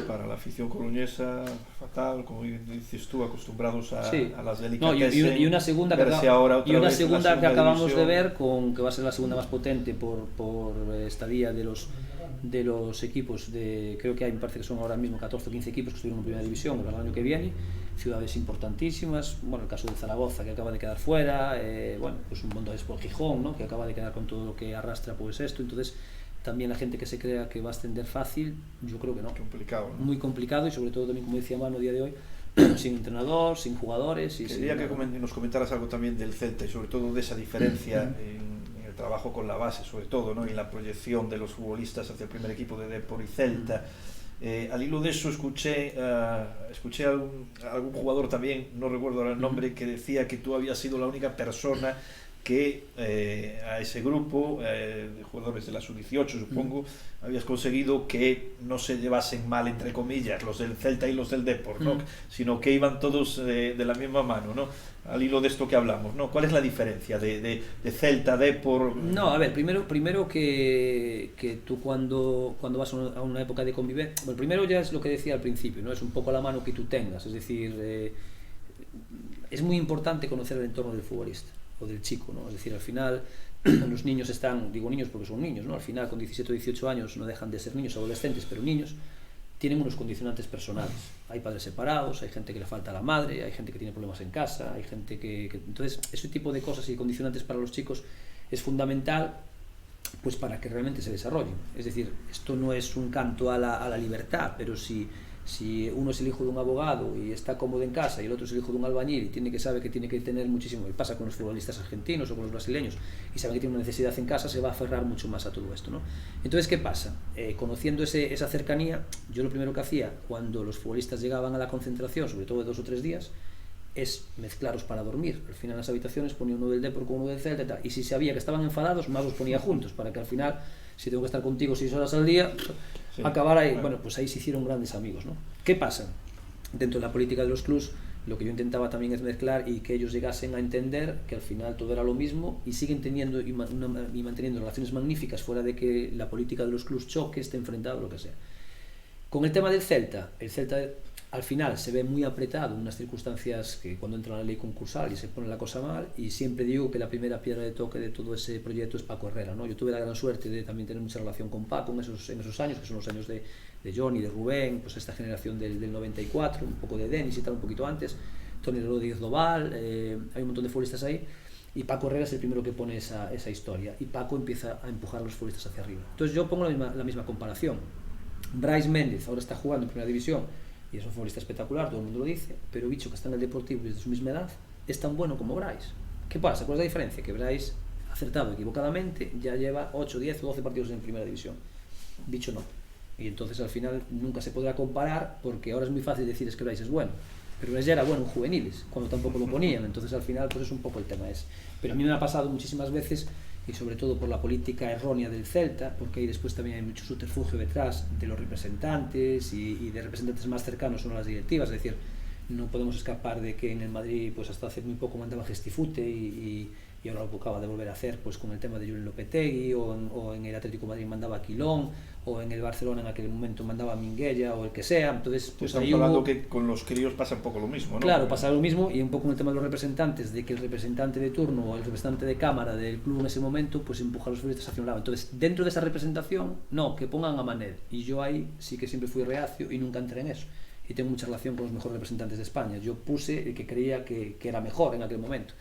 Para la afición coruñesa, fatal, como dices tú, acostumbrados a las delicatessen. No, y una segunda que acabamos de ver, que va a ser la segunda más potente por estadía de los equipos, creo que hay, me parece que son ahora mismo 14 o 15 equipos que estuvieron en primera división para el año que viene, ciudades importantísimas, bueno, el caso de Zaragoza, que acaba de quedar fuera, bueno, pues un montón de por Gijón, ¿no? Que acaba de quedar con todo lo que arrastra pues esto. Entonces, también la gente que se crea que va a ascender fácil, yo creo que no. Complicado, ¿no? Muy complicado, y sobre todo también, como decía Manu, a día de hoy, sin entrenador, sin jugadores. Quería que nos comentaras algo también del Celta y sobre todo de esa diferencia en el trabajo con la base, sobre todo, ¿no? Y la proyección de los futbolistas hacia el primer equipo de Depor y Celta. Al hilo de eso escuché a algún jugador también, no recuerdo ahora el nombre, que decía que tú habías sido la única persona que a ese grupo de jugadores de la sub-18, supongo, habías conseguido que no se llevasen mal, entre comillas, los del Celta y los del Depor, ¿no? Sino que iban todos de la misma mano, ¿no? Al hilo de esto que hablamos, ¿no? ¿Cuál es la diferencia de Celta, Depor? No, a ver, primero que tú cuando vas a una época de convivencia, bueno, primero ya es lo que decía al principio, ¿no? Es un poco la mano que tú tengas, es decir, es muy importante conocer el entorno del futbolista o del chico, ¿no? Es decir, al final los niños están, digo niños porque son niños, ¿no? Al final con 17 o 18 años no dejan de ser niños, adolescentes, pero niños tienen unos condicionantes personales. Hay padres separados, hay gente que le falta a la madre, hay gente que tiene problemas en casa, hay gente que... Entonces, ese tipo de cosas y condicionantes para los chicos es fundamental pues para que realmente se desarrollen. Es decir, esto no es un canto a la libertad, pero si uno es el hijo de un abogado y está cómodo en casa y el otro es el hijo de un albañil y sabe que tiene que tener muchísimo, y pasa con los futbolistas argentinos o con los brasileños, y sabe que tiene una necesidad en casa, se va a aferrar mucho más a todo esto, ¿no? Entonces, ¿qué pasa? Conociendo esa cercanía, yo lo primero que hacía cuando los futbolistas llegaban a la concentración, sobre todo de 2 o 3 días, es mezclarlos para dormir. Al final en las habitaciones ponía uno del Depor con uno del Celta y si sabía que estaban enfadados, más los ponía juntos, para que al final, si tengo que estar contigo 6 horas al día, sí, acabar ahí, bueno, pues ahí se hicieron grandes amigos, ¿no? ¿Qué pasa? Dentro de la política de los clubs, lo que yo intentaba también es mezclar y que ellos llegasen a entender que al final todo era lo mismo y siguen teniendo y manteniendo relaciones magníficas fuera de que la política de los clubs choque, esté enfrentado, lo que sea. Con el tema del Celta, el Celta al final se ve muy apretado en unas circunstancias que cuando entra la ley concursal y se pone la cosa mal, y siempre digo que la primera piedra de toque de todo ese proyecto es Paco Herrera, ¿no? Yo tuve la gran suerte de también tener mucha relación con Paco en esos años, que son los años de Johnny, de Rubén, pues esta generación del 94, un poco de Denis y tal, un poquito antes, Tony Rodríguez Doval, hay un montón de futbolistas ahí, y Paco Herrera es el primero que pone esa historia, y Paco empieza a empujar a los futbolistas hacia arriba. Entonces yo pongo la misma comparación. Brais Méndez ahora está jugando en Primera División y es un futbolista espectacular, todo el mundo lo dice, pero bicho que está en el Deportivo desde su misma edad es tan bueno como Brais. ¿Qué pasa? ¿Cuál es la diferencia? Que Brais, acertado equivocadamente, ya lleva 8, 10 o 12 partidos en Primera División. Bicho no. Y entonces al final nunca se podrá comparar, porque ahora es muy fácil decir es que Brais es bueno, pero Brais ya era bueno en juveniles, cuando tampoco lo ponían, entonces al final pues es un poco el tema ese. Pero a mí me ha pasado muchísimas veces, y sobre todo por la política errónea del Celta, porque ahí después también hay mucho subterfugio detrás de los representantes y de representantes más cercanos a las directivas, es decir, no podemos escapar de que en el Madrid pues hasta hace muy poco mandaba Gestifute y ahora lo acaba de volver a hacer pues con el tema de Julen Lopetegui, o en el Atlético de Madrid mandaba a Quilón, o en el Barcelona en aquel momento mandaba a Minguella o el que sea. Entonces pues estamos hablando que con los críos pasa un poco lo mismo, ¿no? Claro, pasa lo mismo, y un poco en el tema de los representantes, de que el representante de turno o el representante de cámara del club en ese momento pues empuja a los futbolistas hacia un lado. Entonces dentro de esa representación, no, que pongan a Manel, y yo ahí sí que siempre fui reacio y nunca entré en eso, y tengo mucha relación con los mejores representantes de España. Yo puse el que creía que era mejor en aquel momento,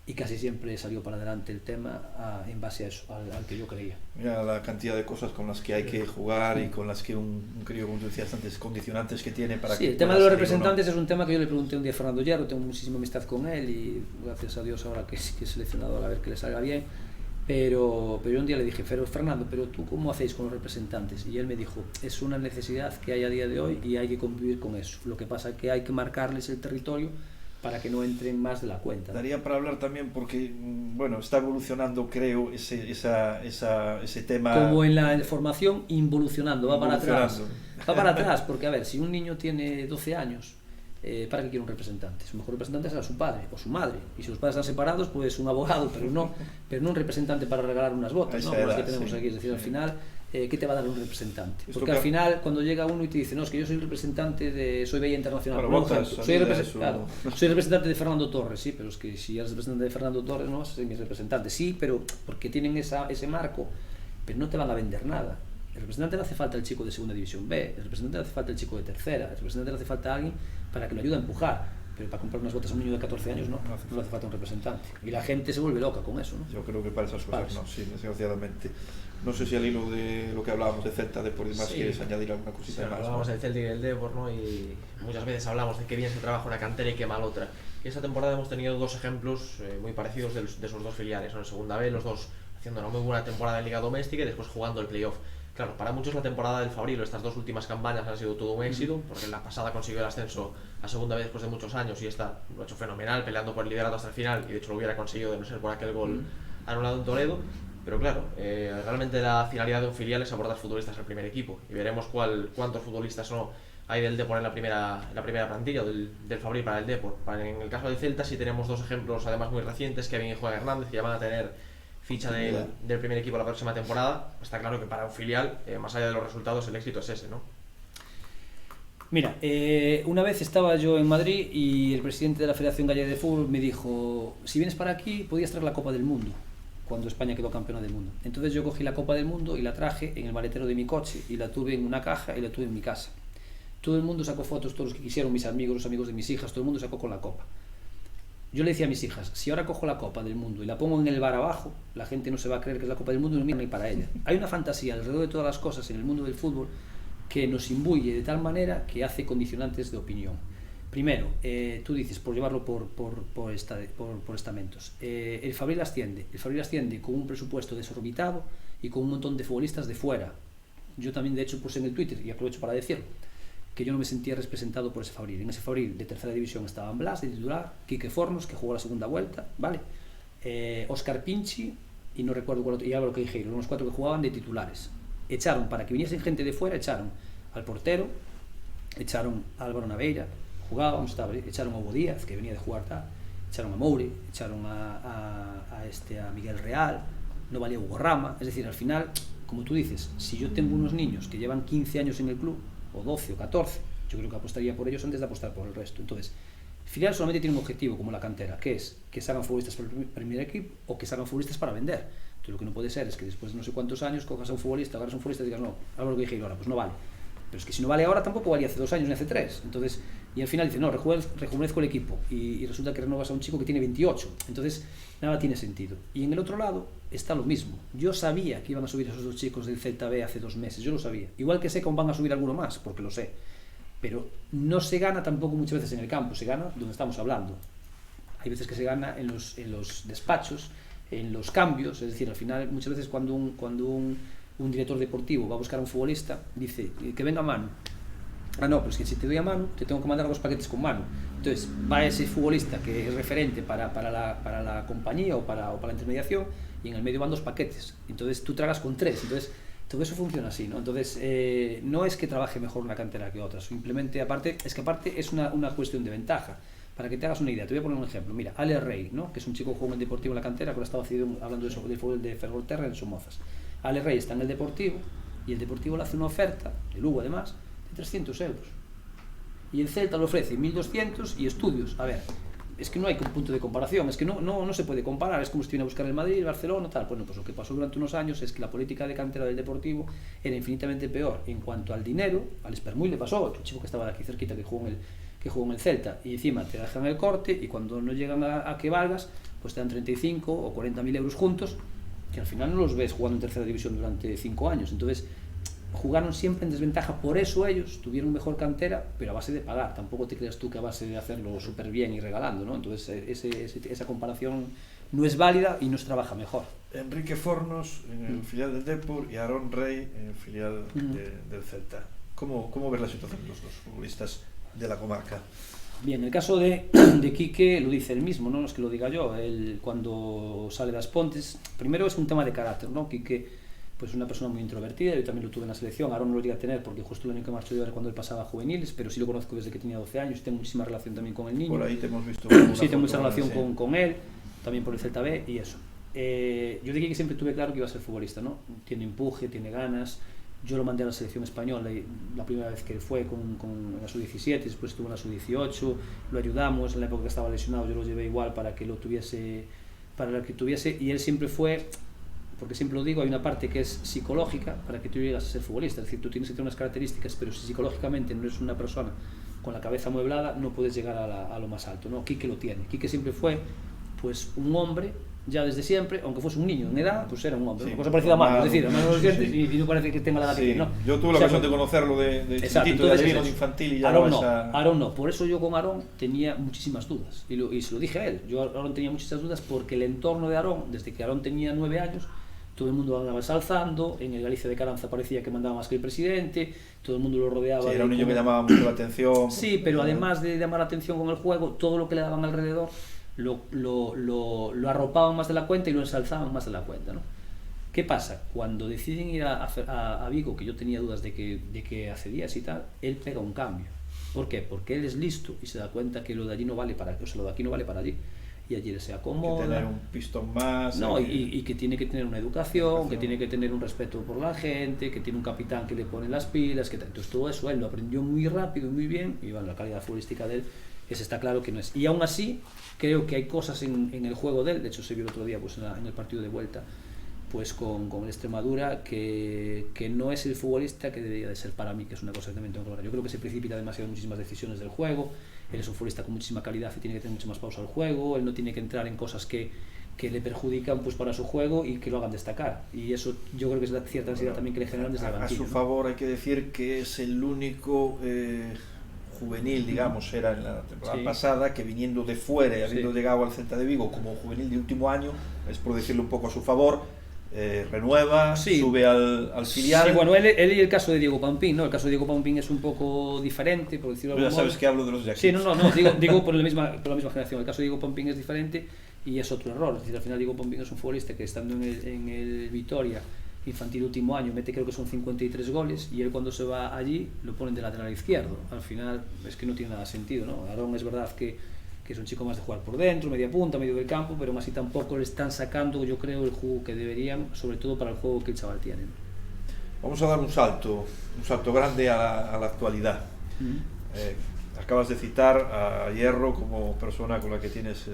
y casi siempre salió para adelante el tema en base a eso, al que yo creía. Mira la cantidad de cosas con las que hay que jugar y con las que un crío, como tú decías antes, condicionantes que tiene para que... Sí, el tema de los representantes es un tema que yo le pregunté un día a Fernando Hierro, tengo muchísima amistad con él y gracias a Dios ahora que sí que es seleccionador, a ver que le salga bien, pero yo un día le dije, Fernando, pero tú ¿cómo hacéis con los representantes? Y él me dijo, es una necesidad que hay a día de hoy y hay que convivir con eso, lo que pasa es que hay que marcarles el territorio para que no entren más de la cuenta. Daría para hablar también porque, bueno, está evolucionando, creo, ese tema... Como en la formación, involucionando, va para atrás. Va para atrás, porque a ver, si un niño tiene 12 años, ¿para qué quiere un representante? Su mejor representante será su padre o su madre. Y si los padres están separados, pues un abogado, pero no un representante para regalar unas botas, ¿no? Como las que tenemos aquí. Es decir, al final, ¿qué te va a dar un representante? Porque al final, cuando llega uno y te dice, no, es que yo soy representante de... Soy Bella Internacional, bueno, por ejemplo. Soy representante de Fernando Torres, sí, pero es que si eres representante de Fernando Torres, no vas a ser mi representante. Sí, pero porque tienen ese marco, pero no te van a vender nada. El representante le hace falta al chico de segunda división B, el representante le hace falta al chico de tercera, el representante le hace falta a alguien para que lo ayude a empujar, pero para comprar unas botas a un niño de 14 años no le hace falta un representante. Y la gente se vuelve loca con eso, ¿no? Yo creo que para esas cosas no, sí, desgraciadamente. No sé si al hilo de lo que hablábamos de Celta, de por demás, Sí. quieres añadir alguna cosita Sí, más. hablábamos ¿no? del Celtic y del Depor, ¿no? Y muchas veces hablamos de qué bien se trabaja una cantera y qué mal otra. Y esta temporada hemos tenido dos ejemplos muy parecidos de esos dos filiales, ¿no? En segunda B, los dos haciendo una muy buena temporada en Liga Doméstica y después jugando el playoff. Claro, para muchos la temporada del Fabril, estas dos últimas campañas han sido todo un éxito, porque la pasada consiguió el ascenso a segunda vez después de muchos años y esta lo ha hecho fenomenal, peleando por el liderato hasta el final, y de hecho lo hubiera conseguido de no ser por aquel gol anulado en Toledo. Pero claro, realmente la finalidad de un filial es abordar futbolistas al primer equipo, y veremos cuántos futbolistas hay del Depor en la primera plantilla, del Fabril para el Depor. En el caso del Celta sí tenemos dos ejemplos además muy recientes, Kevin y Juan Hernández, que ya van a tener ficha del primer equipo la próxima temporada. Está claro que para un filial, más allá de los resultados, el éxito es ese, ¿no? Mira, una vez estaba yo en Madrid y el presidente de la Federación Gallega de Fútbol me dijo: si vienes para aquí podías traer la Copa del Mundo, cuando España quedó campeona del mundo. Entonces yo cogí la Copa del Mundo y la traje en el maletero de mi coche y la tuve en una caja y la tuve en mi casa. Todo el mundo sacó fotos, todos los que quisieron, mis amigos, los amigos de mis hijas, todo el mundo sacó con la copa. Yo le decía a mis hijas: si ahora cojo la Copa del Mundo y la pongo en el bar abajo, la gente no se va a creer que es la Copa del Mundo y no mira ni para ella. Hay una fantasía alrededor de todas las cosas en el mundo del fútbol que nos imbuye de tal manera que hace condicionantes de opinión. Primero, tú dices, por llevarlo por estamentos. El Fabril asciende con un presupuesto desorbitado y con un montón de futbolistas de fuera. Yo también, de hecho, puse en el Twitter, y aprovecho para decirlo, que yo no me sentía representado por ese Fabril. En ese Fabril de tercera división estaban Blas de titular, Quique Fornos, que jugó la segunda vuelta, ¿vale? Óscar Pinchi, y no recuerdo cuál otro, y Álvaro Queijeiro, los cuatro que jugaban de titulares. Echaron, para que viniesen gente de fuera, echaron al portero, echaron a Álvaro Naveira, jugábamos, echaron a Hugo Díaz, que venía de jugar tal, echaron a Moure, echaron a Miguel Real, no valía Hugo Rama. Es decir, al final, como tú dices, si yo tengo unos niños que llevan 15 años en el club, o 12 o 14, yo creo que apostaría por ellos antes de apostar por el resto. Entonces, el filial solamente tiene un objetivo, como la cantera, que es que se hagan futbolistas para el primer equipo o que se hagan futbolistas para vender. Entonces, lo que no puede ser es que después de no sé cuántos años cojas a un futbolista, agarras a un futbolista y digas: no, Álvaro Queijeiro ahora, pues no vale. Pero es que si no vale ahora, tampoco valía hace 2 años ni hace 3. Entonces, y al final dice: no, rejuvenezco el equipo, y resulta que renovas a un chico que tiene 28. Entonces, nada tiene sentido. Y en el otro lado está lo mismo. Yo sabía que iban a subir esos dos chicos del Celta B hace 2 meses, yo lo sabía. Igual que sé que aún van a subir alguno más, porque lo sé. Pero no se gana tampoco muchas veces en el campo, se gana donde estamos hablando. Hay veces que se gana en los despachos, en los cambios. Es decir, al final, muchas veces cuando un director deportivo va a buscar a un futbolista, dice: que venga Manu. Ah, no, pues que si te doy a Manu, te tengo que mandar 2 paquetes con Manu. Entonces va ese futbolista que es referente para la compañía o para la intermediación, y en el medio van 2 paquetes. Entonces tú tragas con 3. Entonces todo eso funciona así, ¿no? Entonces no es que trabaje mejor una cantera que otra, simplemente aparte es una cuestión de ventaja. Para que te hagas una idea, te voy a poner un ejemplo. Mira, Ale Rey, ¿no? Que es un chico que juega en el Deportivo en la cantera, que ahora estaba hablando del fútbol de Ferrolterra en Somozas. Ale Rey está en el Deportivo y el Deportivo le hace una oferta, el Lugo además, de 300 euros. Y el Celta le ofrece 1.200 y estudios. A ver, es que no hay punto de comparación, es que no se puede comparar. Es como si te viene a buscar el Madrid, el Barcelona, tal. Bueno, pues lo que pasó durante unos años es que la política de cantera del Deportivo era infinitamente peor en cuanto al dinero. Al Espermuy le pasó, otro chico que estaba de aquí cerquita que jugó en el Celta, y encima te dejan el corte, y cuando no llegan a que valgas, pues te dan 35 o 40.000 euros juntos, que al final no los ves jugando en tercera división durante 5 años. Entonces jugaron siempre en desventaja, por eso ellos tuvieron mejor cantera, pero a base de pagar. Tampoco te creas tú que a base de hacerlo súper bien y regalando, ¿no? Entonces esa comparación no es válida y nos trabaja mejor. Enrique Fornos en el filial del Depor y Aarón Rey en el filial del Celta. ¿Cómo ves la situación de los dos futbolistas de la comarca? Bien, el caso de Quique lo dice él mismo, no es que lo diga yo. Él, cuando sale de As Pontes, primero es un tema de carácter, ¿no? Quique, pues una persona muy introvertida, yo también lo tuve en la selección. Ahora no lo llegué a tener porque justo el año que marchó yo era cuando él pasaba a juveniles, pero sí lo conozco desde que tenía 12 años y tengo muchísima relación también con el niño. Por ahí te hemos visto. Sí, tengo mucha relación con él, también por el Celta B y eso. Yo de Quique siempre tuve claro que iba a ser futbolista, ¿no? Tiene empuje, tiene ganas. Yo lo mandé a la selección española la primera vez que fue con la sub-17, después estuvo en la sub-18, lo ayudamos, en la época que estaba lesionado yo lo llevé igual para que tuviese, y él siempre fue, porque siempre lo digo, hay una parte que es psicológica para que tú llegas a ser futbolista. Es decir, tú tienes que tener unas características, pero si psicológicamente no eres una persona con la cabeza amueblada, no puedes llegar a lo más alto, ¿no? Quique lo tiene. Quique siempre fue pues un hombre ya desde siempre, aunque fuese un niño en edad, pues era un hombre, Sí, una cosa parecida a Marcos, normal, es decir, a menos sí, adolescente, sí. y no parece que tenga la edad que Sí, tiene, ¿no? yo tuve la ocasión de conocerlo de Exacto, chiquitito, de entonces alumno es de infantil y ya Aarón no no, esa... Aarón no, por eso yo con Aarón tenía muchísimas dudas, y se lo dije a él, yo a Aarón tenía muchísimas dudas porque el entorno de Aarón, desde que Aarón tenía 9 años, todo el mundo andaba ensalzando, en el Galicia de Caranza parecía que mandaba más que el presidente, todo el mundo lo rodeaba. Sí, era un de niño que cómo- llamaba mucho la atención. Sí, pero además de llamar la atención con el juego, todo lo que le daban alrededor lo arropaban más de la cuenta y lo ensalzaban más de la cuenta, ¿no? ¿Qué pasa? Cuando deciden ir a Vigo, que yo tenía dudas de que accedías y tal, él pega un cambio. ¿Por qué? Porque él es listo y se da cuenta que lo de allí no vale para, o sea, lo de aquí no vale para allí. Y allí se acomoda. Que tener un pistón más. No, y que tiene que tener una educación, que tiene que tener un respeto por la gente, que tiene un capitán que le pone las pilas, que entonces todo eso él lo aprendió muy rápido y muy bien, y bueno, la calidad futbolística de él, ese está claro que no es. Y aún así, creo que hay cosas en el juego de él, de hecho se vio el otro día pues, en el partido de vuelta, pues con el Extremadura, que no es el futbolista que debería de ser para mí, que es una cosa que también tengo que hablar. Yo creo que se precipita demasiado en muchísimas decisiones del juego, él es un futbolista con muchísima calidad y tiene que tener mucha más pausa al juego, él no tiene que entrar en cosas que le perjudican pues para su juego y que lo hagan destacar, y eso yo creo que es la cierta ansiedad también que le generan desde el banquillo. A su favor hay que decir que es el único juvenil, digamos, era en la temporada pasada, que viniendo de fuera y habiendo llegado al Celta de Vigo como juvenil de último año, es por decirlo un poco a su favor, renueva, sube al filial. Sí, bueno, él y el caso de Diego Pampín, ¿no? El caso de Diego Pampín es un poco diferente, por decirlo de algún Ya sabes modo. que hablo de los de aquí. Sí, no, digo por la misma generación. El caso de Diego Pampín es diferente y es otro error. Es decir, al final Diego Pampín es un futbolista que estando en el Vitoria infantil último año mete, creo que son 53 goles, y él cuando se va allí lo ponen de lateral izquierdo. Al final es que no tiene nada de sentido, ¿no? Aarón es verdad que es un chico más de jugar por dentro, media punta, medio del campo, pero aún así tampoco le están sacando, yo creo, el jugo que deberían, sobre todo para el juego que el chaval tiene. Vamos a dar un salto grande a la actualidad. Acabas de citar a Hierro como persona con la que tienes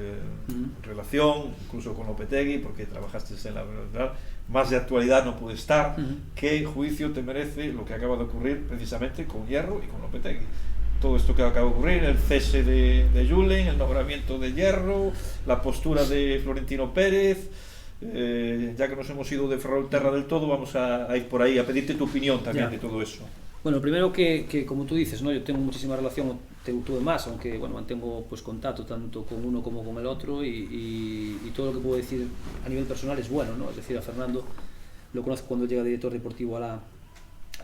relación, incluso con Lopetegui, porque trabajaste en la verdad. Más de actualidad no puede estar. ¿Qué juicio te merece lo que acaba de ocurrir precisamente con Hierro y con Lopetegui? Todo esto que acaba de ocurrir, el cese de Julen, el nombramiento de Hierro, la postura de Florentino Pérez. Ya que nos hemos ido de Ferrolterra del todo, vamos a ir por ahí a pedirte tu opinión también de todo eso. Bueno, primero que como tú dices, ¿no? Yo tengo muchísima relación, tuve más, aunque bueno, mantengo pues contacto tanto con uno como con el otro, y todo lo que puedo decir a nivel personal es bueno, ¿no? Es decir, a Fernando lo conozco cuando llega director deportivo a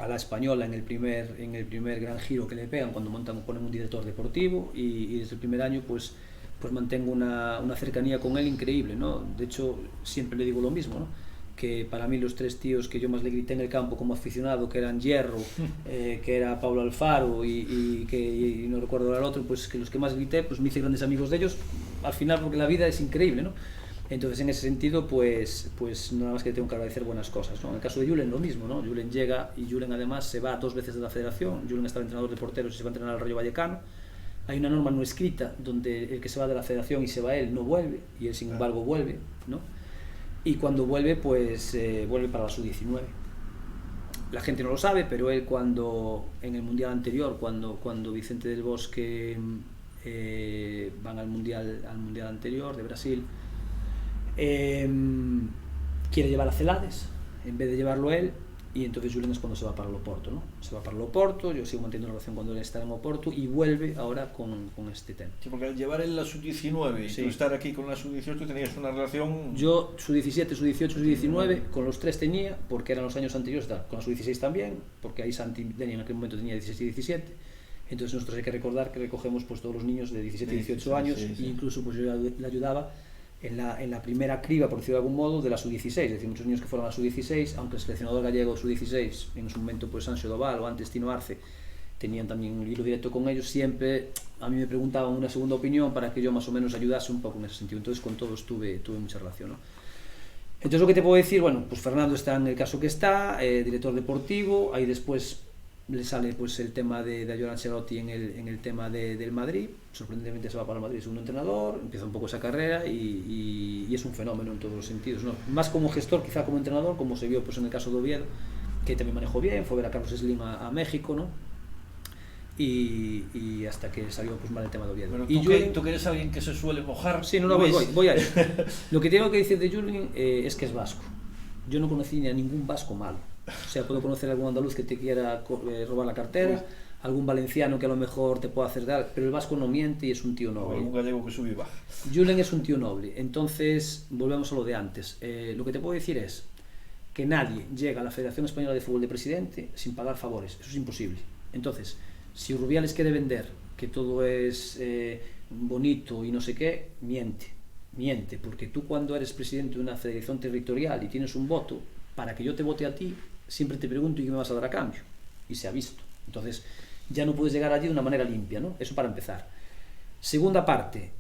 la Española en el primer gran giro que le pegan cuando ponen un director deportivo, y desde el primer año pues mantengo una cercanía con él increíble, ¿no? De hecho siempre le digo lo mismo, ¿no? Que para mí los tres tíos que yo más le grité en el campo como aficionado, que eran Hierro, que era Pablo Alfaro y no recuerdo el otro, pues que los que más grité, pues me hice grandes amigos de ellos al final, porque la vida es increíble, ¿no? Entonces en ese sentido pues nada más que tengo que agradecer buenas cosas, ¿no? En el caso de Julen lo mismo, ¿no? Julen llega, y Julen además se va 2 veces de la federación. Julen estaba entrenador de porteros y se va a entrenar al Rayo Vallecano. Hay una norma no escrita donde el que se va de la federación y se va él no vuelve, y él sin embargo vuelve, ¿no? Y cuando vuelve pues vuelve para la sub-19. La gente no lo sabe, pero él en el mundial anterior, cuando Vicente del Bosque van al mundial anterior de Brasil, quiere llevar a Celades en vez de llevarlo él, y entonces Julen es cuando se va para el Oporto, ¿no? Se va para el Oporto, yo sigo manteniendo una relación cuando él está en Oporto, y vuelve ahora con este tema. Sí, porque al llevar en la sub-19 y tú estar aquí con la sub-18 tenías una relación... Yo sub-17, sub-18, sub-19, con los tres tenía, porque eran los años anteriores, con la sub-16 también, porque ahí Santi Deni en aquel momento tenía 16 y 17, entonces nosotros hay que recordar que recogemos pues todos los niños de 17 y 18 años, e incluso pues yo le ayudaba en la primera criba, por decirlo de algún modo, de la sub-16, es decir, muchos niños que fueron a la sub-16, aunque el seleccionador gallego sub-16, en su momento pues Sancho Doval o antes Tino Arce, tenían también un hilo directo con ellos, siempre a mí me preguntaban una segunda opinión para que yo más o menos ayudase un poco en ese sentido, entonces con todos tuve mucha relación, ¿no? Entonces lo que te puedo decir, bueno, pues Fernando está en el caso que está, director deportivo, ahí después le sale pues el tema de Ayora Ancelotti en el tema del Madrid, sorprendentemente se va para el Madrid, segundo entrenador, empieza un poco esa carrera y es un fenómeno en todos los sentidos, ¿no? Más como gestor, quizá como entrenador, como se vio pues en el caso de Oviedo, que también manejó bien, fue a ver a Carlos Slim a México, ¿no? y hasta que salió pues mal el tema de Oviedo. Pero y tú que eres alguien que se suele mojar. Sí, no, voy a eso. Lo que tengo que decir de Julen es que es vasco. Yo no conocí ni a ningún vasco malo. O sea, puedo conocer a algún andaluz que te quiera robar la cartera, algún valenciano que a lo mejor te pueda hacer dar, pero el vasco no miente y es un tío noble. O algún gallego que sube y baja. Julen es un tío noble. Entonces, volvemos a lo de antes. Lo que te puedo decir es que nadie llega a la Federación Española de Fútbol de presidente sin pagar favores. Eso es imposible. Entonces, si Rubiales quiere vender que todo es bonito y no sé qué, miente, porque tú cuando eres presidente de una federación territorial y tienes un voto, para que yo te vote a ti, siempre te pregunto ¿y qué me vas a dar a cambio? Y se ha visto. Entonces, ya no puedes llegar allí de una manera limpia, ¿no? Eso para empezar. Segunda parte,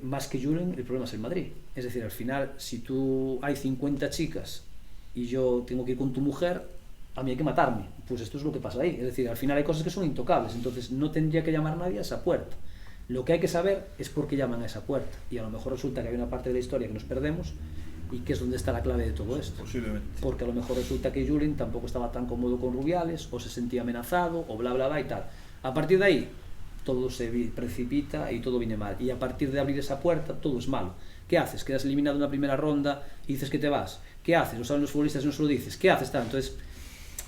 más que Julen, el problema es el Madrid. Es decir, al final, si tú hay 50 chicas y yo tengo que ir con tu mujer, a mí hay que matarme. Pues esto es lo que pasa ahí. Es decir, al final hay cosas que son intocables, entonces no tendría que llamar nadie a esa puerta. Lo que hay que saber es por qué llaman a esa puerta. Y a lo mejor resulta que hay una parte de la historia que nos perdemos y que es donde está la clave de todo esto. Posiblemente. Porque a lo mejor resulta que Julen tampoco estaba tan cómodo con Rubiales, o se sentía amenazado, o bla bla bla y tal. A partir de ahí, todo se precipita y todo viene mal. Y a partir de abrir esa puerta, todo es malo. ¿Qué haces? Quedas eliminado en la primera ronda y dices que te vas. ¿Qué haces? Lo saben los futbolistas y no se lo dices. ¿Qué haces? Entonces,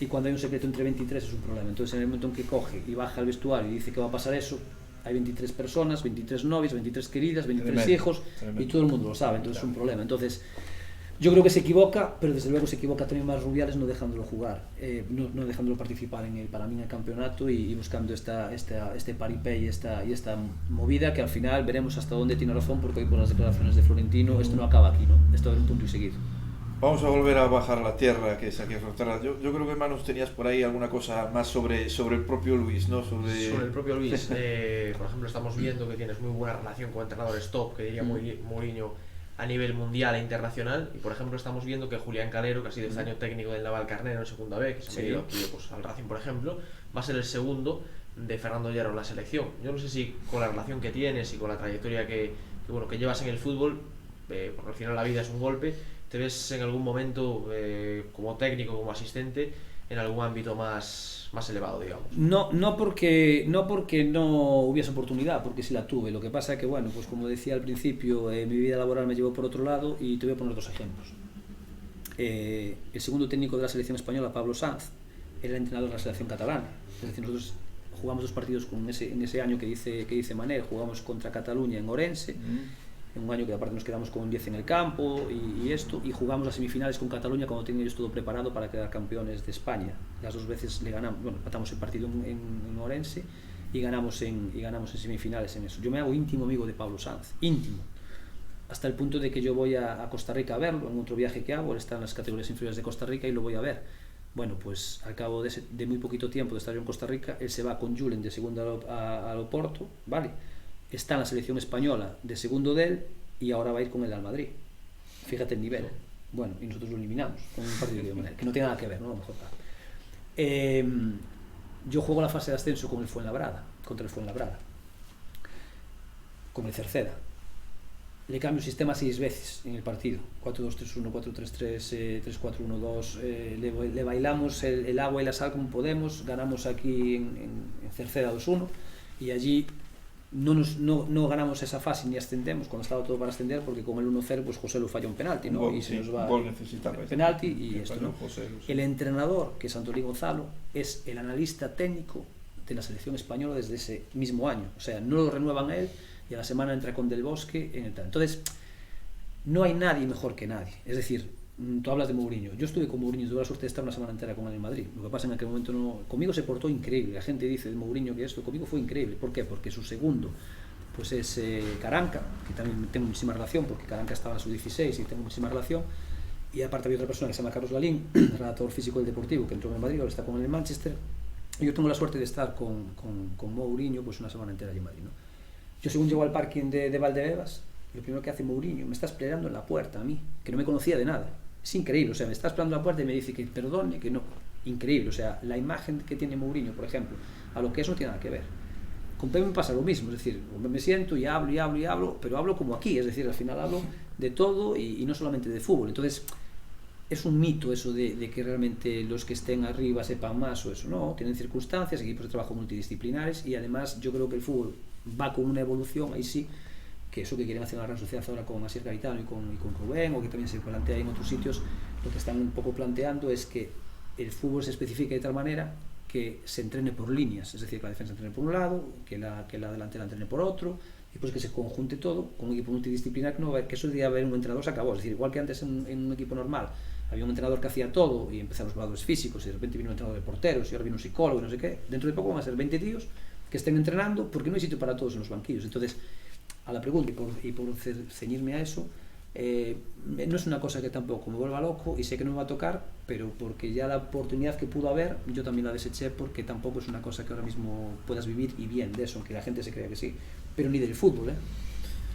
y cuando hay un secreto entre 23 es un problema. Entonces, en el momento en que coge y baja al vestuario y dice que va a pasar eso, hay 23 personas, 23 novias, 23 queridas, 23 hijos, y todo el mundo lo sabe. Entonces, es un problema. Entonces, yo creo que se equivoca, pero desde luego se equivoca también más Rubiales no dejándolo jugar, no dejándolo participar para mí en el campeonato y buscando este paripé y esta movida que al final veremos hasta dónde tiene razón, porque hoy por las declaraciones de Florentino esto no acaba aquí, ¿no? Esto es un punto y seguido. Vamos a volver a bajar la tierra, que es aquí a Frontera. Yo creo que, hermanos, tenías por ahí alguna cosa más sobre el propio Luis, ¿no? Sobre el propio Luis. Por ejemplo, estamos viendo que tienes muy buena relación con entrenadores top, que diría Mourinho, a nivel mundial e internacional. Y, por ejemplo, estamos viendo que Julián Calero, que ha sido este año técnico del Navalcarnero en segunda B, que se ha venido aquí pues, al Racing, por ejemplo, va a ser el segundo de Fernando Hierro en la selección. Yo no sé si con la relación que tienes y con la trayectoria que llevas en el fútbol, porque al final la vida es un golpe, ¿te ves en algún momento como técnico, como asistente, en algún ámbito más elevado, digamos? No porque no hubiese oportunidad, porque sí la tuve. Lo que pasa es que, bueno, pues como decía al principio, mi vida laboral me llevó por otro lado y te voy a poner dos ejemplos. El segundo técnico de la selección española, Pablo Sanz, era el entrenador de la selección catalana. Es decir, nosotros jugamos dos partidos en ese año que dice Manel, jugamos contra Cataluña en Orense, en un año que aparte nos quedamos con 10 en el campo y jugamos las semifinales con Cataluña cuando tenían ellos todo preparado para quedar campeones de España. Las dos veces le ganamos, bueno, matamos el partido en Orense y ganamos en semifinales en eso. Yo me hago íntimo amigo de Pablo Sanz, íntimo, hasta el punto de que yo voy a Costa Rica a verlo en otro viaje que hago. Él está en las categorías inferiores de Costa Rica y lo voy a ver. Bueno, pues al cabo de muy poquito tiempo de estar yo en Costa Rica, él se va con Julen de segunda a Oporto, ¿vale? Está en la selección española de segundo de él y ahora va a ir con él al Madrid. Fíjate el nivel. Bueno, y nosotros lo eliminamos con un partido de manera que no tiene nada que ver, ¿no? A lo mejor. Yo juego la fase de ascenso con el Fuenlabrada, contra el Fuenlabrada, con el Cerceda. Le cambio el sistema 6 veces en el partido: 4-2-3-1, 4-3-3, 3-4-1-2. Le bailamos el agua y la sal como podemos. Ganamos aquí en Cerceda 2-1 y allí no ganamos esa fase ni ascendemos cuando estaba todo para ascender, porque con el 1-0 pues José lo falla un penalti, ¿no? Gol, y se nos va el penalti y esto, ¿no? José, El entrenador, que es Antolín Gonzalo, es el analista técnico de la selección española desde ese mismo año. O sea, no lo renuevan a él y a la semana entra con Del Bosque en el tal. Entonces, no hay nadie mejor que nadie. Es decir, tú hablas de Mourinho. Yo estuve con Mourinho, tuve la suerte de estar una semana entera con él en Madrid. Lo que pasa en aquel momento conmigo se portó increíble. La gente dice de Mourinho que esto conmigo fue increíble. ¿Por qué? Porque su segundo pues es Caranca, que también tengo muchísima relación, porque Caranca estaba en su 16 y tengo muchísima relación. Y aparte había otra persona que se llama Carlos Lalín, redactor físico del Deportivo, que entró en el Madrid, ahora está con él en Manchester. Y yo tengo la suerte de estar con Mourinho pues una semana entera allí en Madrid, ¿no? Yo, según llego al parking de Valdebebas, lo primero que hace Mourinho, me está esperando en la puerta a mí, que no me conocía de nada. Es increíble, o sea, me está esperando en la puerta y me dice que perdone, que no. Increíble, o sea, la imagen que tiene Mourinho, por ejemplo, a lo que eso no tiene nada que ver. Con Pepe me pasa lo mismo, es decir, me siento y hablo, pero hablo como aquí, es decir, al final hablo de todo y no solamente de fútbol. Entonces, es un mito eso de que realmente los que estén arriba sepan más o eso, no, tienen circunstancias, equipos de trabajo multidisciplinares y además yo creo que el fútbol va con una evolución, ahí sí, que eso que quieren hacer en la Real Sociedad ahora con Asier Garitano y con Rubén, o que también se plantea en otros sitios, lo que están un poco planteando es que el fútbol se especifique de tal manera que se entrene por líneas, es decir, que la defensa entrene por un lado, que la delantera entrene por otro, y pues que se conjunte todo con un equipo multidisciplinar, que eso de haber un entrenador se acabó, es decir, igual que antes en un equipo normal había un entrenador que hacía todo y empezaron los jugadores físicos y de repente vino un entrenador de porteros y ahora vino un psicólogo y no sé qué, dentro de poco van a ser 20 tíos que estén entrenando porque no hay sitio para todos en los banquillos. Entonces, a la pregunta y por ceñirme a eso, no es una cosa que tampoco me vuelva loco y sé que no me va a tocar, pero porque ya la oportunidad que pudo haber yo también la deseché, porque tampoco es una cosa que ahora mismo puedas vivir y bien de eso, aunque la gente se crea que sí, pero ni del fútbol,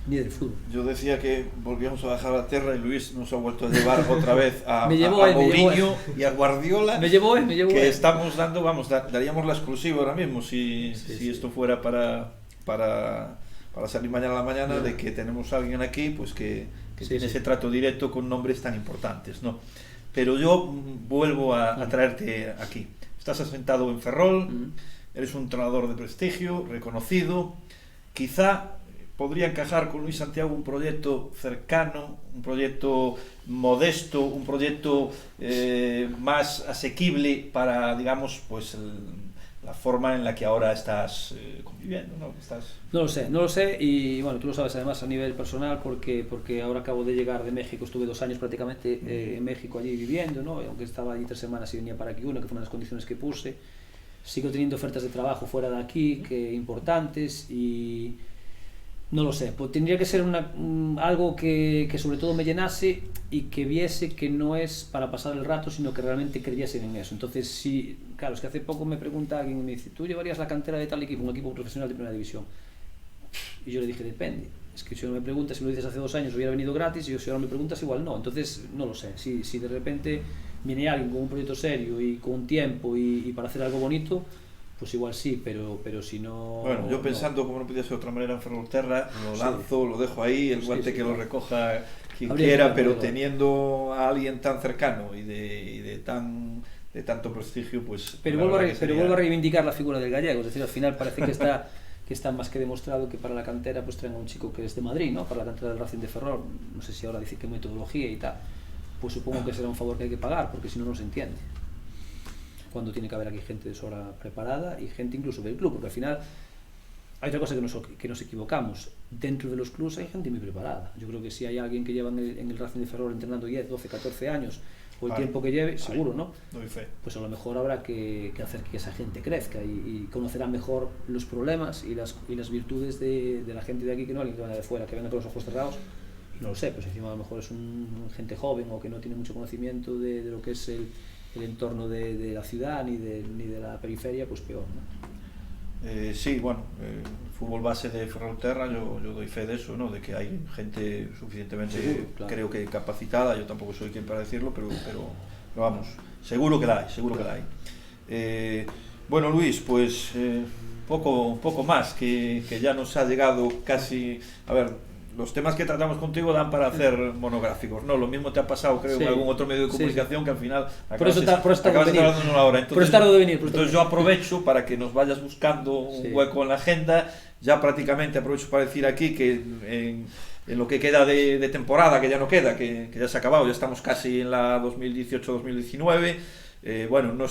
ni del fútbol. Yo decía que volvíamos a bajar a la tierra y Luis nos ha vuelto a llevar otra vez a Mourinho y a Guardiola. Me llevó que estamos dando, vamos, daríamos la exclusiva ahora mismo si esto fuera para salir mañana a la mañana, de que tenemos a alguien aquí pues que tiene ese trato directo con nombres tan importantes, ¿no? Pero yo vuelvo a traerte aquí. Estás asentado en Ferrol, eres un entrenador de prestigio, reconocido, quizá podría encajar con Luis Santiago un proyecto cercano, un proyecto modesto, un proyecto más asequible para, digamos, pues la forma en la que ahora estás conviviendo, ¿no? No lo sé y bueno, tú lo sabes además a nivel personal porque ahora acabo de llegar de México, estuve 2 años prácticamente en México allí viviendo, ¿no? Aunque estaba allí 3 semanas y venía para aquí una, que fue una de las condiciones que puse. Sigo teniendo ofertas de trabajo fuera de aquí, que importantes, y no lo sé, pues tendría que ser algo que sobre todo me llenase y que viese que no es para pasar el rato, sino que realmente creyese en eso. Entonces, sí, claro, es que hace poco me pregunta alguien y me dice, ¿tú llevarías la cantera de tal equipo, un equipo profesional de primera división? Y yo le dije, depende. Es que si no me preguntas, si me lo dices hace 2 años hubiera venido gratis, y si ahora me preguntas igual no. Entonces, no lo sé, si de repente viene alguien con un proyecto serio y con tiempo y para hacer algo bonito, pues igual sí, pero si no... Bueno, yo pensando como no podía ser de otra manera en Ferrolterra, lo lanzo, lo dejo ahí, el guante que lo recoja quien quiera, pero teniendo a alguien tan cercano y de tanto prestigio, pues... Pero vuelvo a reivindicar la figura del gallego, es decir, al final parece que está más que demostrado que para la cantera pues traen a un chico que es de Madrid, ¿no? Para la cantera del Racing de Ferrol, no sé si ahora dice qué metodología y tal, pues supongo que será un favor que hay que pagar, porque si no, no se entiende. Cuando tiene que haber aquí gente de sobra preparada y gente incluso del club, porque al final hay otra cosa que nos equivocamos, dentro de los clubs hay gente muy preparada. Yo creo que si hay alguien que lleva en el Racing de Ferrol entrenando 10, 12, 14 años o el tiempo que lleve, seguro, ¿no? Doy fe. Pues a lo mejor habrá que hacer que esa gente crezca y conocerá mejor los problemas y las virtudes de la gente de aquí, que no alguien que venga de fuera, que venga con los ojos cerrados. Y no lo sé, pues encima a lo mejor es gente joven o que no tiene mucho conocimiento de lo que es el entorno de la ciudad ni de la periferia, pues peor, ¿no? Sí, bueno, el fútbol base de Ferrolterra, yo doy fe de eso, ¿no? De que hay gente suficientemente, seguro, claro, creo que capacitada. Yo tampoco soy quien para decirlo, pero vamos, seguro que la hay. Bueno, Luis, pues poco más, que ya nos ha llegado casi... A ver, los temas que tratamos contigo dan para hacer monográficos, ¿no? Lo mismo te ha pasado, creo, en algún otro medio de comunicación, que al final acabas tardando una hora. Entonces yo aprovecho para que nos vayas buscando un hueco en la agenda. Ya prácticamente aprovecho para decir aquí que en lo que queda de temporada, que ya no queda, que ya se ha acabado, ya estamos casi en la 2018-2019. Bueno, no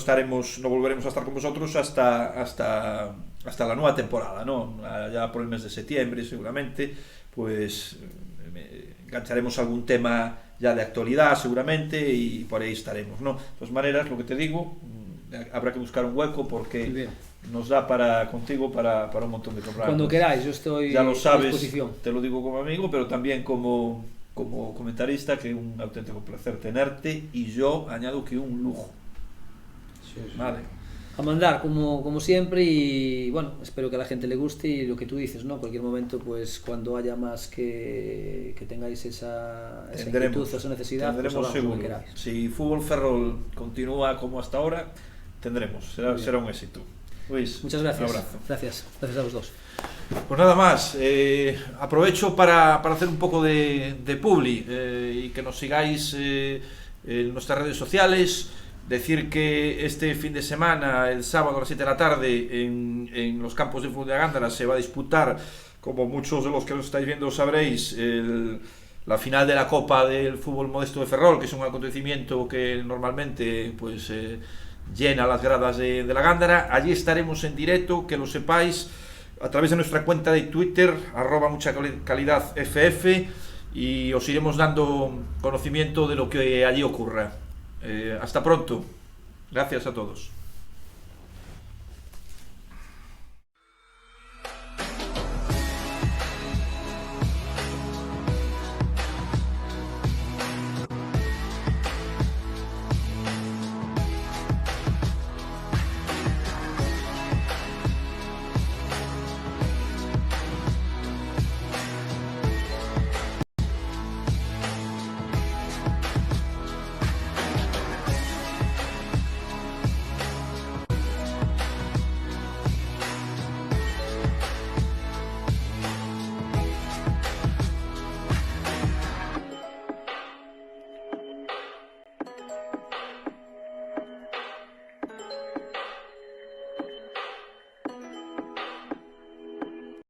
volveremos a estar con vosotros hasta la nueva temporada, ¿no? Ya por el mes de septiembre seguramente, pues engancharemos algún tema ya de actualidad seguramente y por ahí estaremos, ¿no? De todas maneras, lo que te digo, habrá que buscar un hueco porque nos da contigo para un montón de programas. Cuando queráis, yo estoy ya lo sabes, a disposición. Te lo digo como amigo, pero también como comentarista, que es un auténtico placer tenerte, y yo añado que un lujo. Sí. Vale. A mandar como siempre, y bueno, espero que a la gente le guste, y lo que tú dices, ¿no? Cualquier momento, pues cuando haya más que tengáis esa inquietud, esa necesidad, tendremos, pues seguro. Si Fútbol Ferrol continúa como hasta ahora, tendremos, será un éxito. Luis, muchas gracias. Un abrazo. Gracias a los dos. Pues nada más, aprovecho para hacer un poco de publi, y que nos sigáis en nuestras redes sociales. Decir que este fin de semana, el sábado a las 7 de la tarde, en los campos de fútbol de Gándara se va a disputar, como muchos de los que lo estáis viendo sabréis, la final de la Copa del Fútbol Modesto de Ferrol, que es un acontecimiento que normalmente pues llena las gradas de la Gándara. Allí estaremos en directo, que lo sepáis, a través de nuestra cuenta de Twitter, @muchacalidadff, y os iremos dando conocimiento de lo que allí ocurra. Hasta pronto. Gracias a todos.